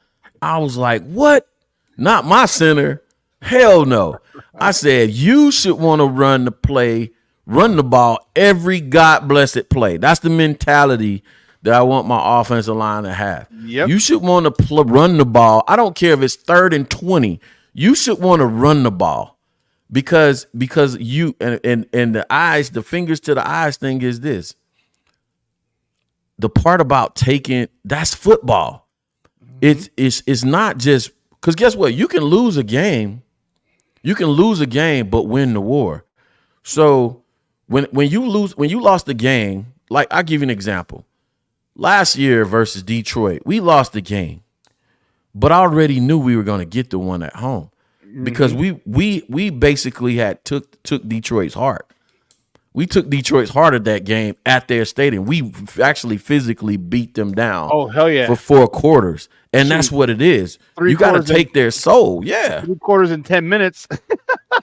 I was like, what? Not my center. Hell no. I said, you should want to run the ball every God blessed play. That's the mentality that I want my offensive line to have. Yep. You should want to run the ball. I don't care if it's 3rd and 20. You should want to run the ball because you and the eyes, the fingers to the eyes thing is this. The part about that's football. It's not just because guess what? You can lose a game. But win the war. So when you lost the game, like I'll give you an example. Last year versus Detroit, we lost the game, but I already knew we were going to get the one at home because we basically had took Detroit's heart. We took Detroit's heart of that game at their stadium. We actually physically beat them down. Oh, hell yeah. For 4 quarters. And that's what it is. You got to take their soul. Yeah. 3 quarters in 10 minutes.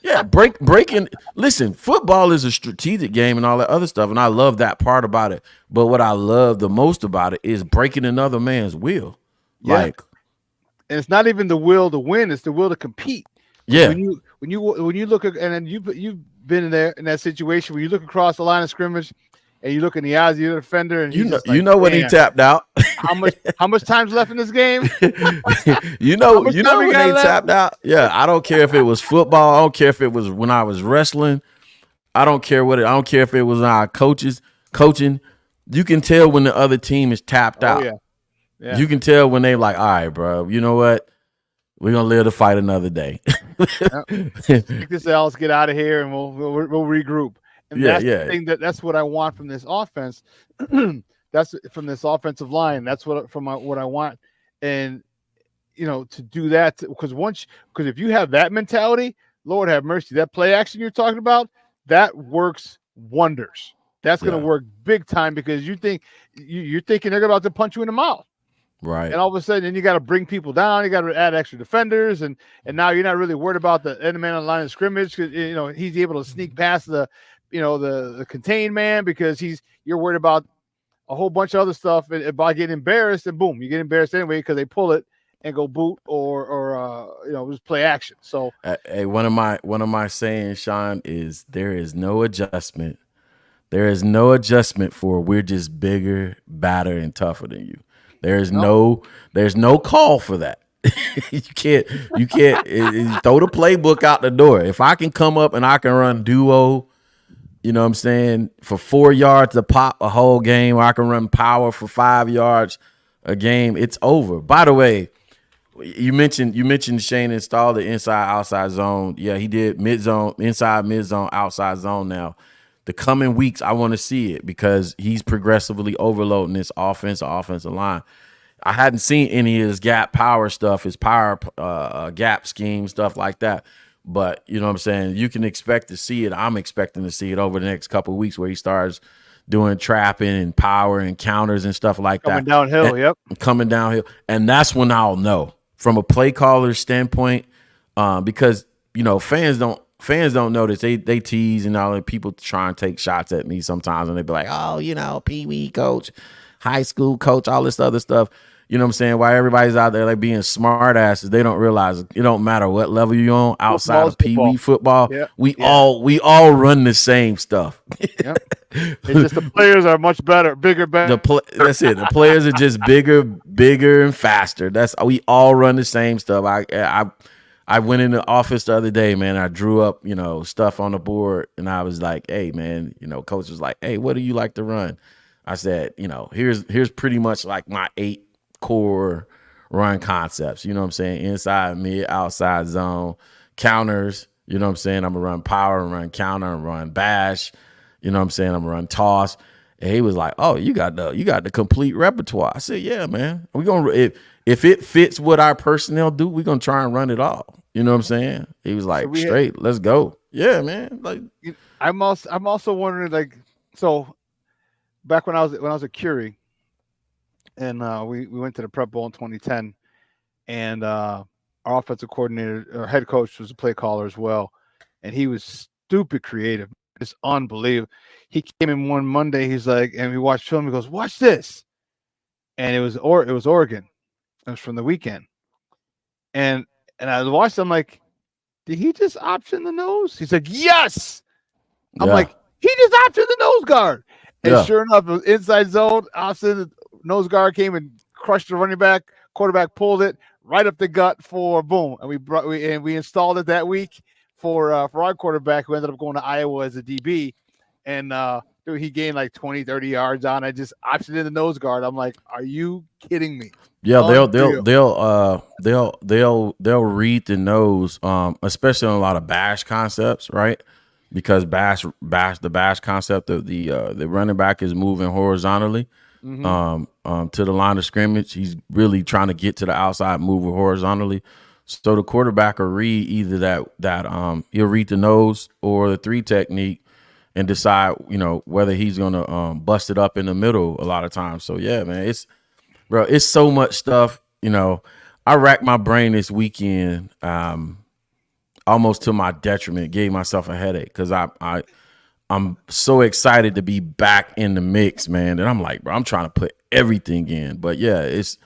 Yeah. Breaking. Listen, football is a strategic game and all that other stuff. And I love that part about it. But what I love the most about it is breaking another man's will. Yeah. And it's not even the will to win. It's the will to compete. Yeah. When you look at, and then you've been in that situation where you look across the line of scrimmage and you look in the eyes of your defender and you know when he tapped out. how much time's left in this game? you know when they tapped out. Yeah, I don't care if it was football. I don't care if it was when I was wrestling. I don't care I don't care if it was our coaching. You can tell when the other team is tapped out. Yeah. You can tell when they like, all right, bro. You know what? We're gonna live to fight another day. Take this out, let's get out of here, and we'll regroup. And that's the thing that's what I want from this offense. That's from this offensive line. That's what I want, and to do that because if you have that mentality, Lord have mercy, that play action you're talking about that works wonders. That's going to work big time because you're thinking they're about to punch you in the mouth. Right. And all of a sudden, then you got to bring people down. You got to add extra defenders, and now you're not really worried about the end man on the line of scrimmage because he's able to sneak past the contained man because you're worried about a whole bunch of other stuff and by getting embarrassed, and boom, you get embarrassed anyway because they pull it and go boot or just play action. So hey, one of my sayings, Shawn, is there is no adjustment. There is no adjustment for we're just bigger, badder, and tougher than you. There's no call for that. you can't throw the playbook out the door. If I can come up and I can run duo, you know what I'm saying, for 4 yards to pop a whole game, or I can run power for 5 yards a game, it's over. By the way, you mentioned Shane installed the inside outside zone. Yeah, he did mid zone, inside mid zone, outside zone now. The coming weeks, I want to see it because he's progressively overloading this offensive line. I hadn't seen any of his gap power stuff, his power gap scheme, stuff like that. But, you know what I'm saying, you can expect to see it. I'm expecting to see it over the next couple of weeks where he starts doing trapping and power and counters and stuff like coming that. Downhill, Coming downhill. And that's when I'll know from a play caller's standpoint because, fans don't notice. They tease and all, and people try and take shots at me sometimes, and they be like, "Oh, Pee Wee coach, high school coach, all this other stuff." You know what I'm saying? While everybody's out there like being smart asses, they don't realize it don't matter what level you're on outside of Pee Wee football. Yeah. We all run the same stuff. Yep. It's just the players are much better, bigger, better. That's it. The players are just bigger and faster. We all run the same stuff. I went in the office the other day, man. I drew up, stuff on the board, and I was like, "Hey, man," coach was like, "Hey, what do you like to run?" I said, here's pretty much like my 8 core run concepts. You know what I'm saying? Inside, mid, outside zone, counters. You know what I'm saying? I'm gonna run power and run counter and run bash. You know what I'm saying? I'm gonna run toss. And he was like, "Oh, you got the complete repertoire." I said, "Yeah, man. We're gonna if it fits what our personnel do, we're gonna try and run it all." You know what I'm saying? He was like, "Straight, let's go." Yeah, man. Like, I'm also wondering, like, so back when I was at Curie, and we went to the Prep Bowl in 2010, and our offensive coordinator, our head coach, was a play caller as well, and he was stupid creative. It's unbelievable. He came in one Monday. He's like, and we watched film. He goes, "Watch this," and it was Oregon. It was from the weekend, and I watched. I'm like, did he just option the nose? He's like, "Yes." I'm like, he just optioned the nose guard, and sure enough, it was inside zone. Option the nose guard came and crushed the running back. Quarterback pulled it right up the gut for boom, and we installed it that week for our quarterback, who ended up going to Iowa as a DB, and dude, he gained like 20, 30 yards on. I just optioned in the nose guard. I'm like, are you kidding me? Yeah, they'll read the nose, especially on a lot of bash concepts, right? Because the bash concept of the running back is moving horizontally to the line of scrimmage. He's really trying to get to the outside, moving horizontally. So the quarterback will read either that he'll read the nose or the 3 technique and decide, whether he's gonna bust it up in the middle a lot of times. So yeah, man, it's so much stuff. I racked my brain this weekend, almost to my detriment. Gave myself a headache because I'm so excited to be back in the mix, man. And I'm like, bro, I'm trying to put everything in. But yeah, it's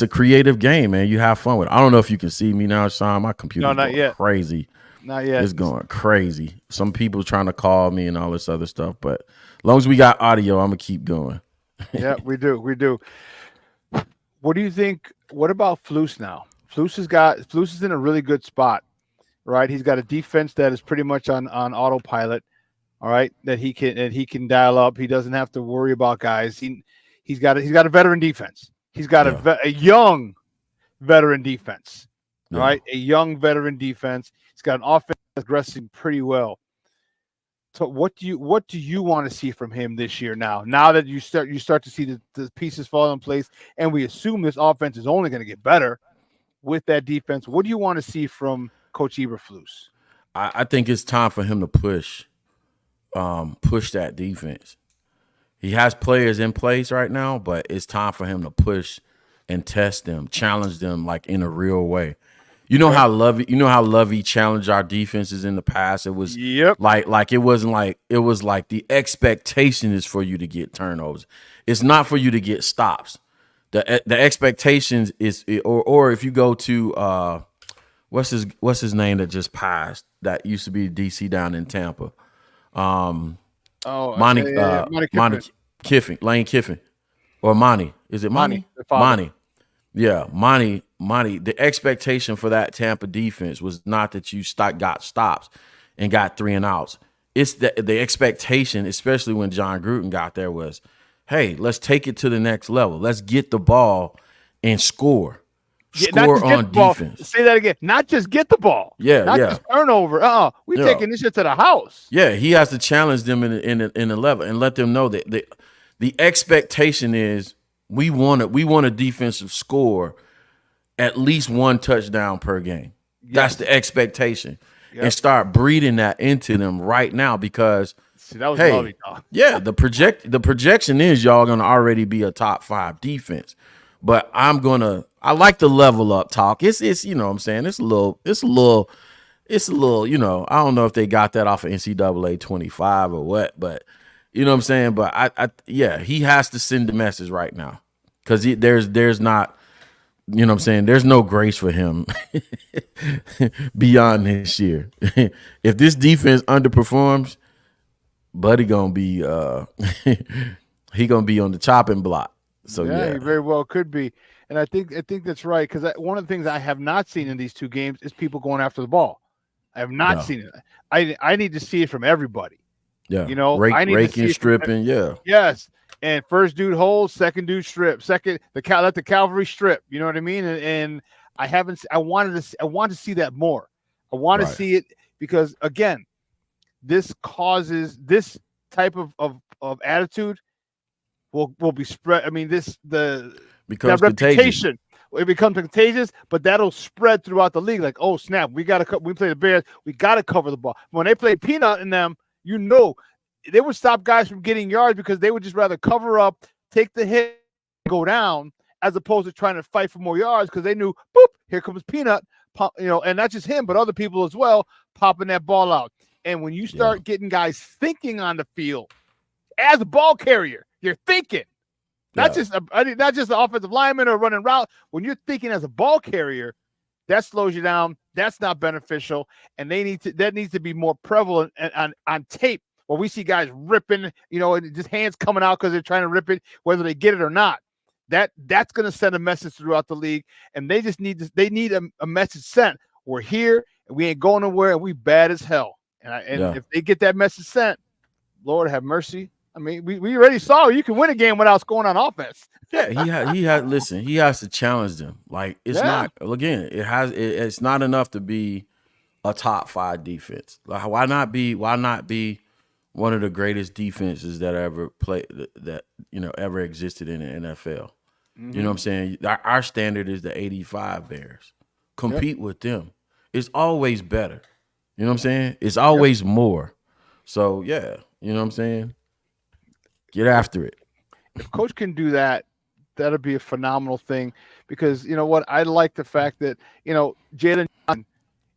a creative game, man. You have fun with it. I don't know if you can see me now, Shawn. My computer's going crazy. Not yet. It's going crazy. Some people trying to call me and all this other stuff. But as long as we got audio, I'm going to keep going. Yeah, we do. What do you think? What about Flus now? Flus is in a really good spot, right? He's got a defense that is pretty much on autopilot, all right, that he can dial up. He doesn't have to worry about guys. He's got a veteran defense. He's got a young veteran defense. All right, a young veteran defense. He's got an offense that's progressing pretty well. So what do you want to see from him this year now? Now that you start to see the pieces fall in place, and we assume this offense is only going to get better with that defense. What do you want to see from Coach Eberflus? I think it's time for him to push that defense. He has players in place right now, but it's time for him to push and test them, challenge them like in a real way. How Lovey challenged our defenses in the past. It was like it wasn't like it was like the expectation is for you to get turnovers. It's not for you to get stops. The expectations is or if you go to what's his name that just passed that used to be DC down in Tampa. Monty Kiffin, Lane Kiffin, or Monty. Is it Monty? Monty. Yeah, Monty. The expectation for that Tampa defense was not that you got stops and got 3 and outs. It's the expectation, especially when John Gruden got there, was, hey, let's take it to the next level. Let's get the ball and score. Score on defense. Say that again. Not just get the ball. Not just turnover. We're taking this shit to the house. Yeah, he has to challenge them in the level and let them know that the expectation is we want a defensive score at least 1 touchdown per game. Yes. That's the expectation. Yep. And start breeding that into them right now because that was lovely talk. Yeah, the projection is y'all gonna already be a top 5 defense. But I like the level up talk. It's you know what I'm saying, it's a little, I don't know if they got that off of NCAA 25 or what, but you know what I'm saying? But he has to send the message right now. because there's not, you know what I'm saying, there's no grace for him beyond this year. If this defense underperforms, Buddy gonna be he gonna be on the chopping block. So yeah, he very well could be. And I think that's right, because one of the things I have not seen in these two games is people going after the ball. I have not seen it. I need to see it from everybody. Yeah, you know, I need raking, to see stripping. Yeah, yes. And first dude holds, second dude strip, second let the cavalry strip. You know what I mean? And I haven't. I want to see that more. I want to see it because again, this causes this type of attitude will be spread. I mean, that reputation. It becomes contagious, but that'll spread throughout the league. Like, oh snap, we play the Bears, we gotta cover the ball. When they play Peanut in them, you know, they would stop guys from getting yards because they would just rather cover up, take the hit, go down, as opposed to trying to fight for more yards because they knew, boop, here comes Peanut, you know, and not just him, but other people as well, popping that ball out. And when you start getting guys thinking on the field as a ball carrier, you're thinking. Not just the offensive lineman or running route. When you're thinking as a ball carrier, that slows you down. That's not beneficial, and that needs to be more prevalent on tape, where we see guys ripping, you know, and just hands coming out because they're trying to rip it, whether they get it or not. That's going to send a message throughout the league, and they just need a message sent. We're here, and we ain't going nowhere, and we bad as hell. And if they get that message sent, Lord have mercy. I mean, we already saw you can win a game without scoring on offense. Yeah, he has to challenge them. Like it's not, again, it's not enough to be a top 5 defense. Like why not be one of the greatest defenses that ever played, that you know, ever existed in the NFL? Mm-hmm. You know what I'm saying? Our standard is the 85 Bears. Compete with them. It's always better. You know what I'm saying? It's always more. So yeah, you know what I'm saying? Get after it. If Coach can do that, that'll be a phenomenal thing, because you know what? I like the fact that, you know, Jalen,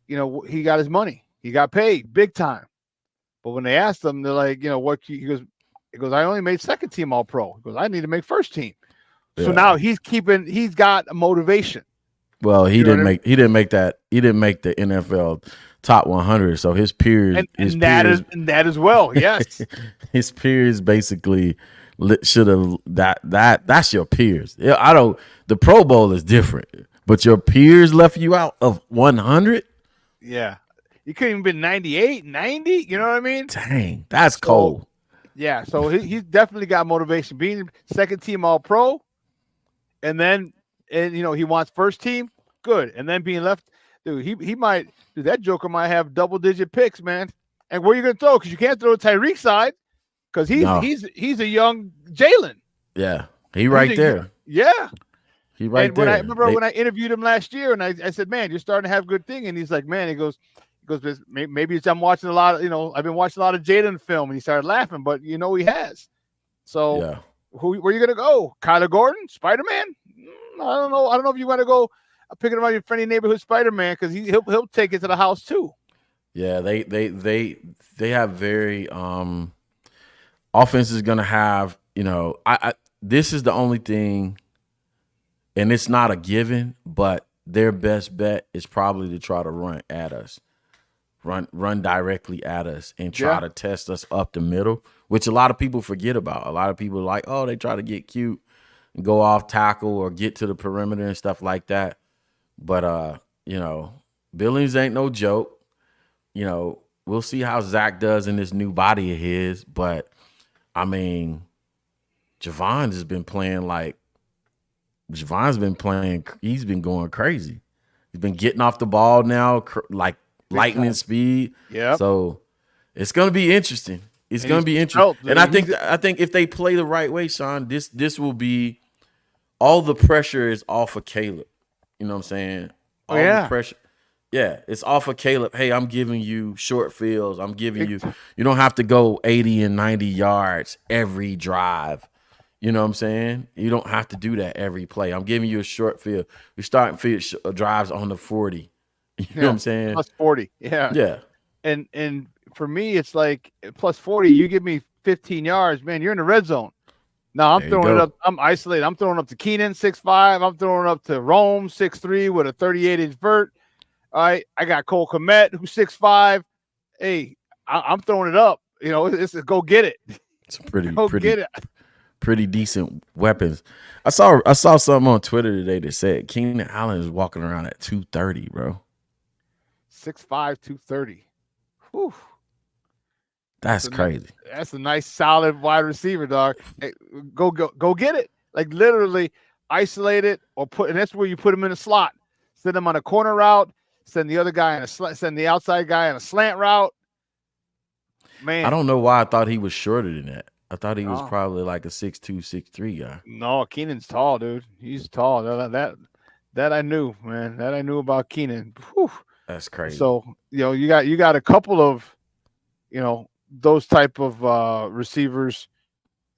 you know, he got his money. He got paid big time. But when they asked him, they're like, you know, what? He goes, I only made second team All Pro. He goes, I need to make first team. So now he's got a motivation. Well, he didn't make the NFL top 100. So his peers, and that as well. Yes, his peers basically should have that's your peers. The Pro Bowl is different, but your peers left you out of 100. Yeah, you couldn't even been 98, 90. You know what I mean? Dang, that's cold. Yeah, so he's definitely got motivation. Being second team All Pro, and you know, he wants first team. Good, and then being left, dude, he might, dude, that Joker might have double-digit picks, man. And where are you going to throw? Because you can't throw Tyreek side, because he's a young Jalen. Yeah, he right there. Yeah, he right there. I remember when I interviewed him last year, and I said, man, you're starting to have good thing, and he's like, man, he goes, maybe it's I'm watching a lot of, you know, I've been watching a lot of Jalen film, and he started laughing, but you know he has. So where are you going to go? Kyler Gordon, Spider-Man? I don't know if you want to go picking him out your friendly neighborhood Spider-Man, because he'll take it to the house too. Yeah, they have very offense is gonna have, you know, I this is the only thing, and it's not a given, but their best bet is probably to try to run at us. Run directly at us and try to test us up the middle, which a lot of people forget about. A lot of people are like, oh, they try to get cute and go off tackle or get to the perimeter and stuff like that. But, you know, Billings ain't no joke. You know, we'll see how Zach does in this new body of his. But, I mean, Javon's been playing. He's been going crazy. He's been getting off the ball now, like lightning speed. Yeah. So it's going to be interesting. It's going to be interesting. And I think if they play the right way, Shawn, this will be, all the pressure is off of Caleb. You know what I'm saying? All the pressure. Yeah, it's off of Caleb. Hey, I'm giving you short fields. I'm giving you don't have to go 80 and 90 yards every drive. You know what I'm saying? You don't have to do that every play. I'm giving you a short field. We're starting field drives on the 40. You know what I'm saying? Plus 40. Yeah. Yeah. And for me, it's like plus 40. You give me 15 yards, man, you're in the red zone. No, I'm There you throwing it go. up. I'm isolated. I'm throwing up to Keenan 6'5". I'm throwing up to Rome 6'3" with a 38-inch vert. All right, I got Cole Kmet who's 6'5". Hey, I'm throwing it up. You know, it's go get it. It's Go get it. pretty decent weapons. I saw something on Twitter today that said Keenan Allen is walking around at 230, bro. 6'5", 230. Whew. That's crazy. That's a nice, solid wide receiver, dog. Hey, go get it. Like literally isolate it or and that's where you put him in a slot. Send him on a corner route. Send the other guy in send the outside guy on a slant route. Man, I don't know why I thought he was shorter than that. I thought he was No. probably like a 6'2", 6'3" guy. No, Keenan's tall, dude. He's tall. That I knew, man. That I knew about Keenan. Whew. That's crazy. So, you got a couple of, those type of receivers.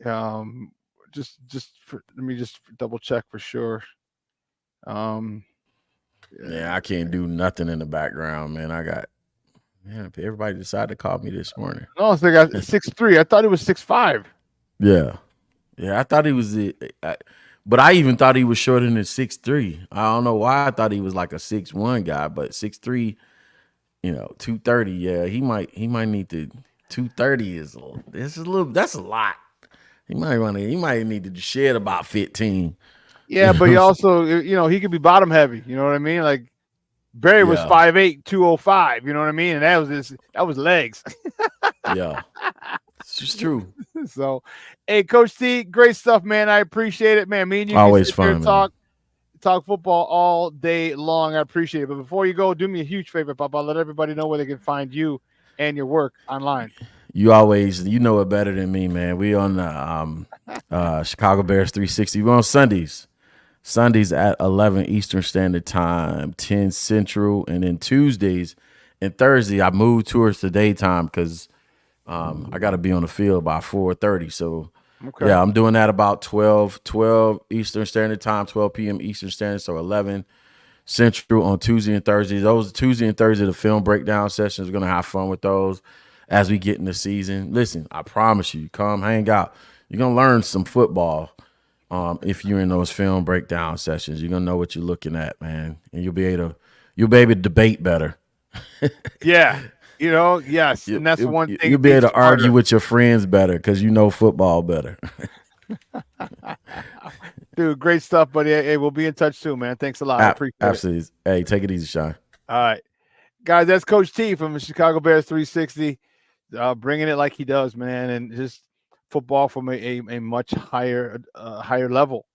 Let me just double check for sure. Yeah, I can't do nothing in the background, man. Everybody decided to call me this morning. No, so they got 6'3". I thought it was 6'5". Yeah, I thought he was but I even thought he was shorter than 6'3". I don't know why I thought he was like a 6'1" guy, but 6'3", 230. Yeah, he might need to. 230 that's a lot. He might need to shed about 15. Yeah, but he also, he could be bottom heavy. You know what I mean? Like Barry was 5'8", 205. You know what I mean? And that was legs. Yeah, it's just true. So, hey, Coach T, great stuff, man. I appreciate it, man. Me and you always can sit here fun, and man. talk football all day long. I appreciate it. But before you go, do me a huge favor, Papa. Let everybody know where they can find you and your work online. You know it better than me, man. We on the Chicago Bears 360. We're on Sundays at 11 Eastern Standard Time, 10 Central, and then Tuesdays and Thursday I moved towards the daytime because I got to be on the field by 4:30. So yeah, I'm doing that about 12 Eastern Standard Time, 12 p.m. Eastern Standard, so 11 Central on Tuesday and Thursday. Those Tuesday and Thursday, the film breakdown sessions. We're gonna have fun with those as we get in the season. Listen, I promise you, come hang out. You're gonna learn some football. If you're in those film breakdown sessions, you're gonna know what you're looking at, man, and you'll be able to debate better. Yeah, yes, and that's one thing. You'll be able to argue with your friends better because you know football better. Dude, great stuff, buddy. Hey, we'll be in touch soon, man. Thanks a lot. I appreciate it. Absolutely. Hey, take it easy, Shawn. All right, guys, that's Coach T from the Chicago Bears 360, bringing it like he does, man, and just football from a much higher level.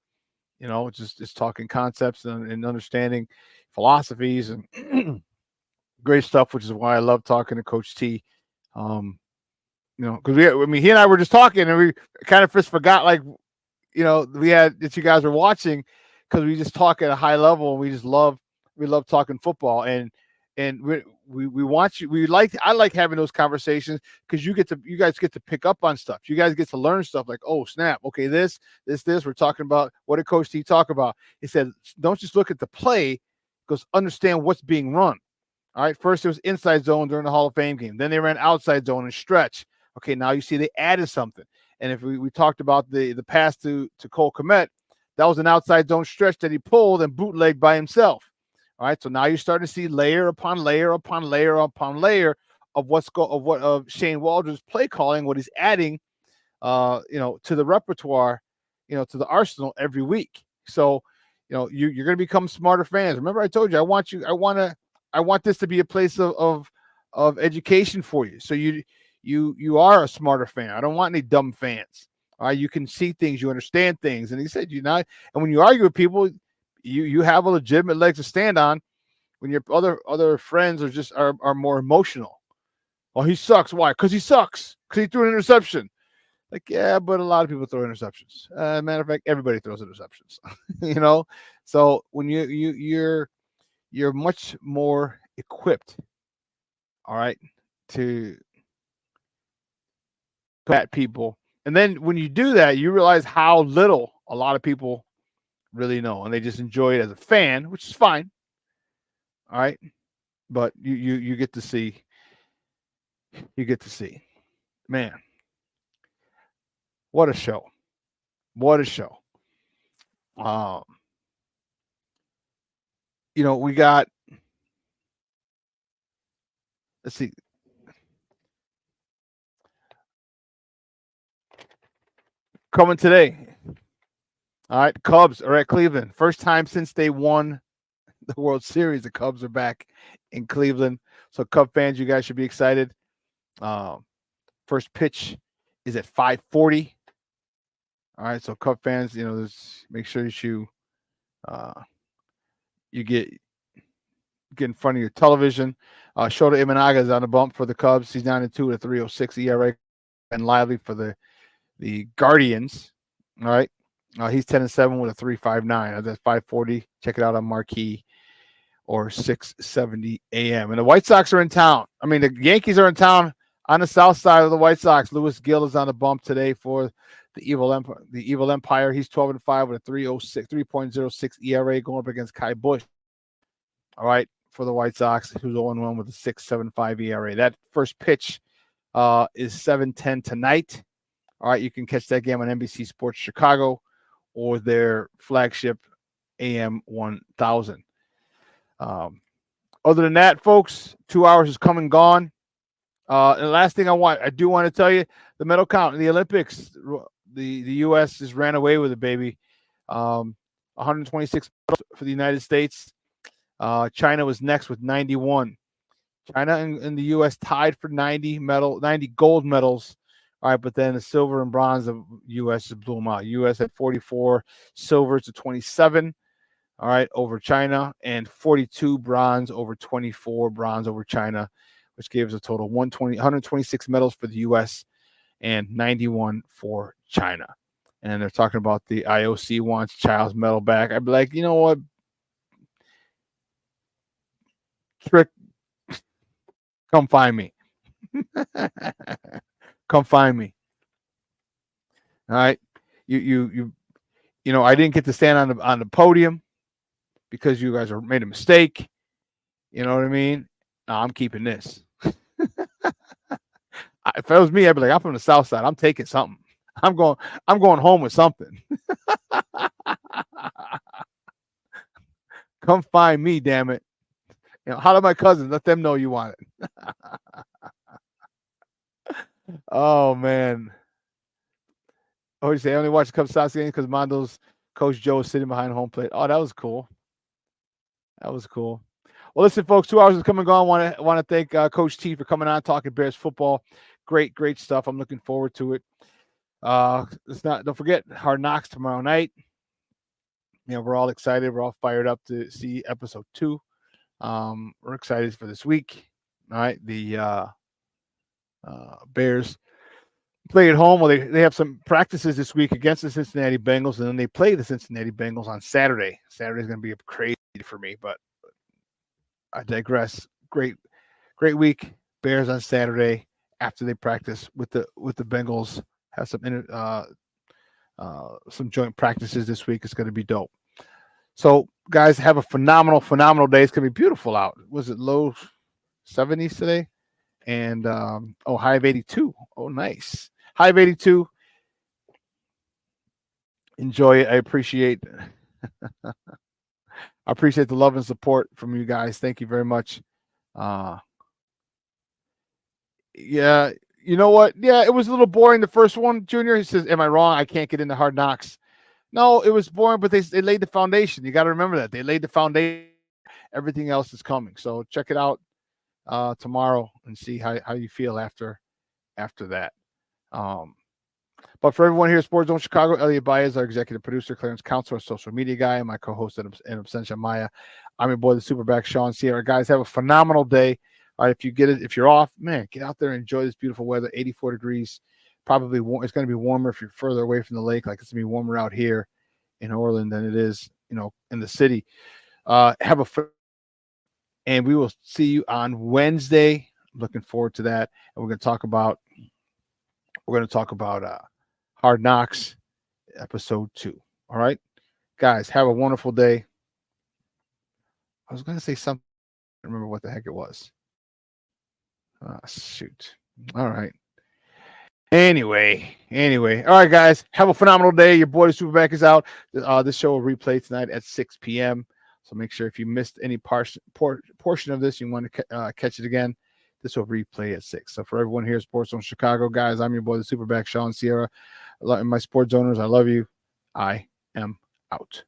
Just talking concepts and understanding philosophies and great stuff, which is why I love talking to Coach T. Because he and I were just talking and we kind of just forgot, like, we had that you guys were watching because we just talk at a high level and we love talking football and we want you. I like having those conversations because you guys get to pick up on stuff. You guys get to learn stuff like, oh snap, okay, this. We're talking about what did Coach T talk about? He said, don't just look at the play, because understand what's being run. All right, first it was inside zone during the Hall of Fame game. Then they ran outside zone and stretch. Okay, now you see they added something. And if we talked about the pass to Cole Kmet, that was an outside zone stretch that he pulled and bootlegged by himself. All right, so now you're starting to see layer upon layer upon layer upon layer of Shane Waldron's play calling, what he's adding, to the repertoire, to the arsenal every week. So, you're going to become smarter fans. Remember, I told you I want this to be a place of education for you. So you are a smarter fan. I don't want any dumb fans. All right, you can see things, you understand things, and he said and when you argue with people, you have a legitimate leg to stand on. When your other friends are more emotional. Well, he sucks. Why? Because he sucks. Because he threw an interception. Like, yeah, but a lot of people throw interceptions. Matter of fact, everybody throws interceptions. So when you're much more equipped, all right, to combat people. And then when you do that, you realize how little a lot of people really know, and they just enjoy it as a fan, which is fine. All right, but you get to see. Man, what a show! What a show. We got, let's see. Coming today. All right, Cubs are at Cleveland. First time since they won the World Series, the Cubs are back in Cleveland. So Cub fans, you guys should be excited. First pitch is at 5:40. All right, so Cub fans, make sure that you get in front of your television. Shota Imanaga is on the bump for the Cubs. He's 9-2 with a 3.06 ERA. And Lively for the Guardians. All right. He's 10-7 with a 3.59. That's 5:40. Check it out on Marquee or 6:70 a.m. And the White Sox are in town. I mean, the Yankees are in town on the south side of the White Sox. Lewis Gill is on the bump today for the Evil Empire. He's 12-5 with a 3.06 ERA going up against Kai Busch. All right, for the White Sox, who's 0-1 with a 6.75 ERA. That first pitch is 7:10 tonight. All right, you can catch that game on NBC Sports Chicago or their flagship AM 1000. Other than that, folks, 2 hours is come and gone. And the last thing I do want to tell you, the medal count in the Olympics, the U.S. just ran away with it, baby. 126 medals for the United States. China was next with 91. China and the U.S. tied for 90 gold medals. All right, but then the silver and bronze of U.S. just blew them out. U.S. had 44 silvers to 27. All right, over China, and 42 bronze over 24 bronze over China, which gives a total 126 medals for the U.S. and 91 for China. And they're talking about the IOC wants Child's medal back. I'd be like, you know what? Trick, come find me. Come find me. All right. I didn't get to stand on the podium because you guys made a mistake. You know what I mean? No, I'm keeping this. If it was me, I'd be like, I'm from the South Side. I'm taking something. I'm going home with something. Come find me, damn it. Holler my cousins. Let them know you want it. Oh, man. Oh, you say I only watched the Cubs Sox games because Mondo's coach Joe is sitting behind home plate. Oh, that was cool. That was cool. Well, listen, folks, 2 hours is coming and gone. Want to thank Coach T for coming on, talking Bears football. Great stuff. I'm looking forward to it. Don't forget Hard Knocks tomorrow night. We're all excited. We're all fired up to see episode 2. We're excited for this week. All right, the Bears play at home. Well, they have some practices this week against the Cincinnati Bengals, and then they play the Cincinnati Bengals on Saturday. Saturday's going to be crazy for me, but I digress. Great week. Bears on Saturday after they practice with the Bengals. Have some joint practices this week. It's going to be dope. So, guys, have a phenomenal day. It's going to be beautiful out. Was it low 70s today? And high of 82. Oh, nice. High of 82. Enjoy it. I appreciate the love and support from you guys. Thank you very much. Yeah, you know what? Yeah, it was a little boring the first one, Junior. He says, am I wrong? I can't get into Hard Knocks. No, it was boring, but they laid the foundation. You got to remember that. They laid the foundation. Everything else is coming. So check it out tomorrow and see how you feel after that. But for everyone here at Sports Zone Chicago, Elliot Baez, our executive producer, Clarence Counsel, our social media guy, and my co-host in absentia Maya. I'm your boy, the SuperBack, Shawn Sierra. Guys, have a phenomenal day. All right, if you're off, man, get out there and enjoy this beautiful weather. 84 degrees. Probably warm. It's going to be warmer if you're further away from the lake. Like it's going to be warmer out here in Orland than it is, in the city. And we will see you on Wednesday. I'm looking forward to that. And we're going to talk about Hard Knocks episode 2. All right, guys, have a wonderful day. I was going to say something. I don't remember what the heck it was. Shoot. All right. Anyway. All right, guys. Have a phenomenal day. Your boy, the SuperBack, is out. This show will replay tonight at 6 p.m. So make sure if you missed any portion of this, you want to catch it again, this will replay at 6. So for everyone here at Sports Zone Chicago, guys, I'm your boy, the SuperBack, Shawn Sierra. My sports owners, I love you. I am out.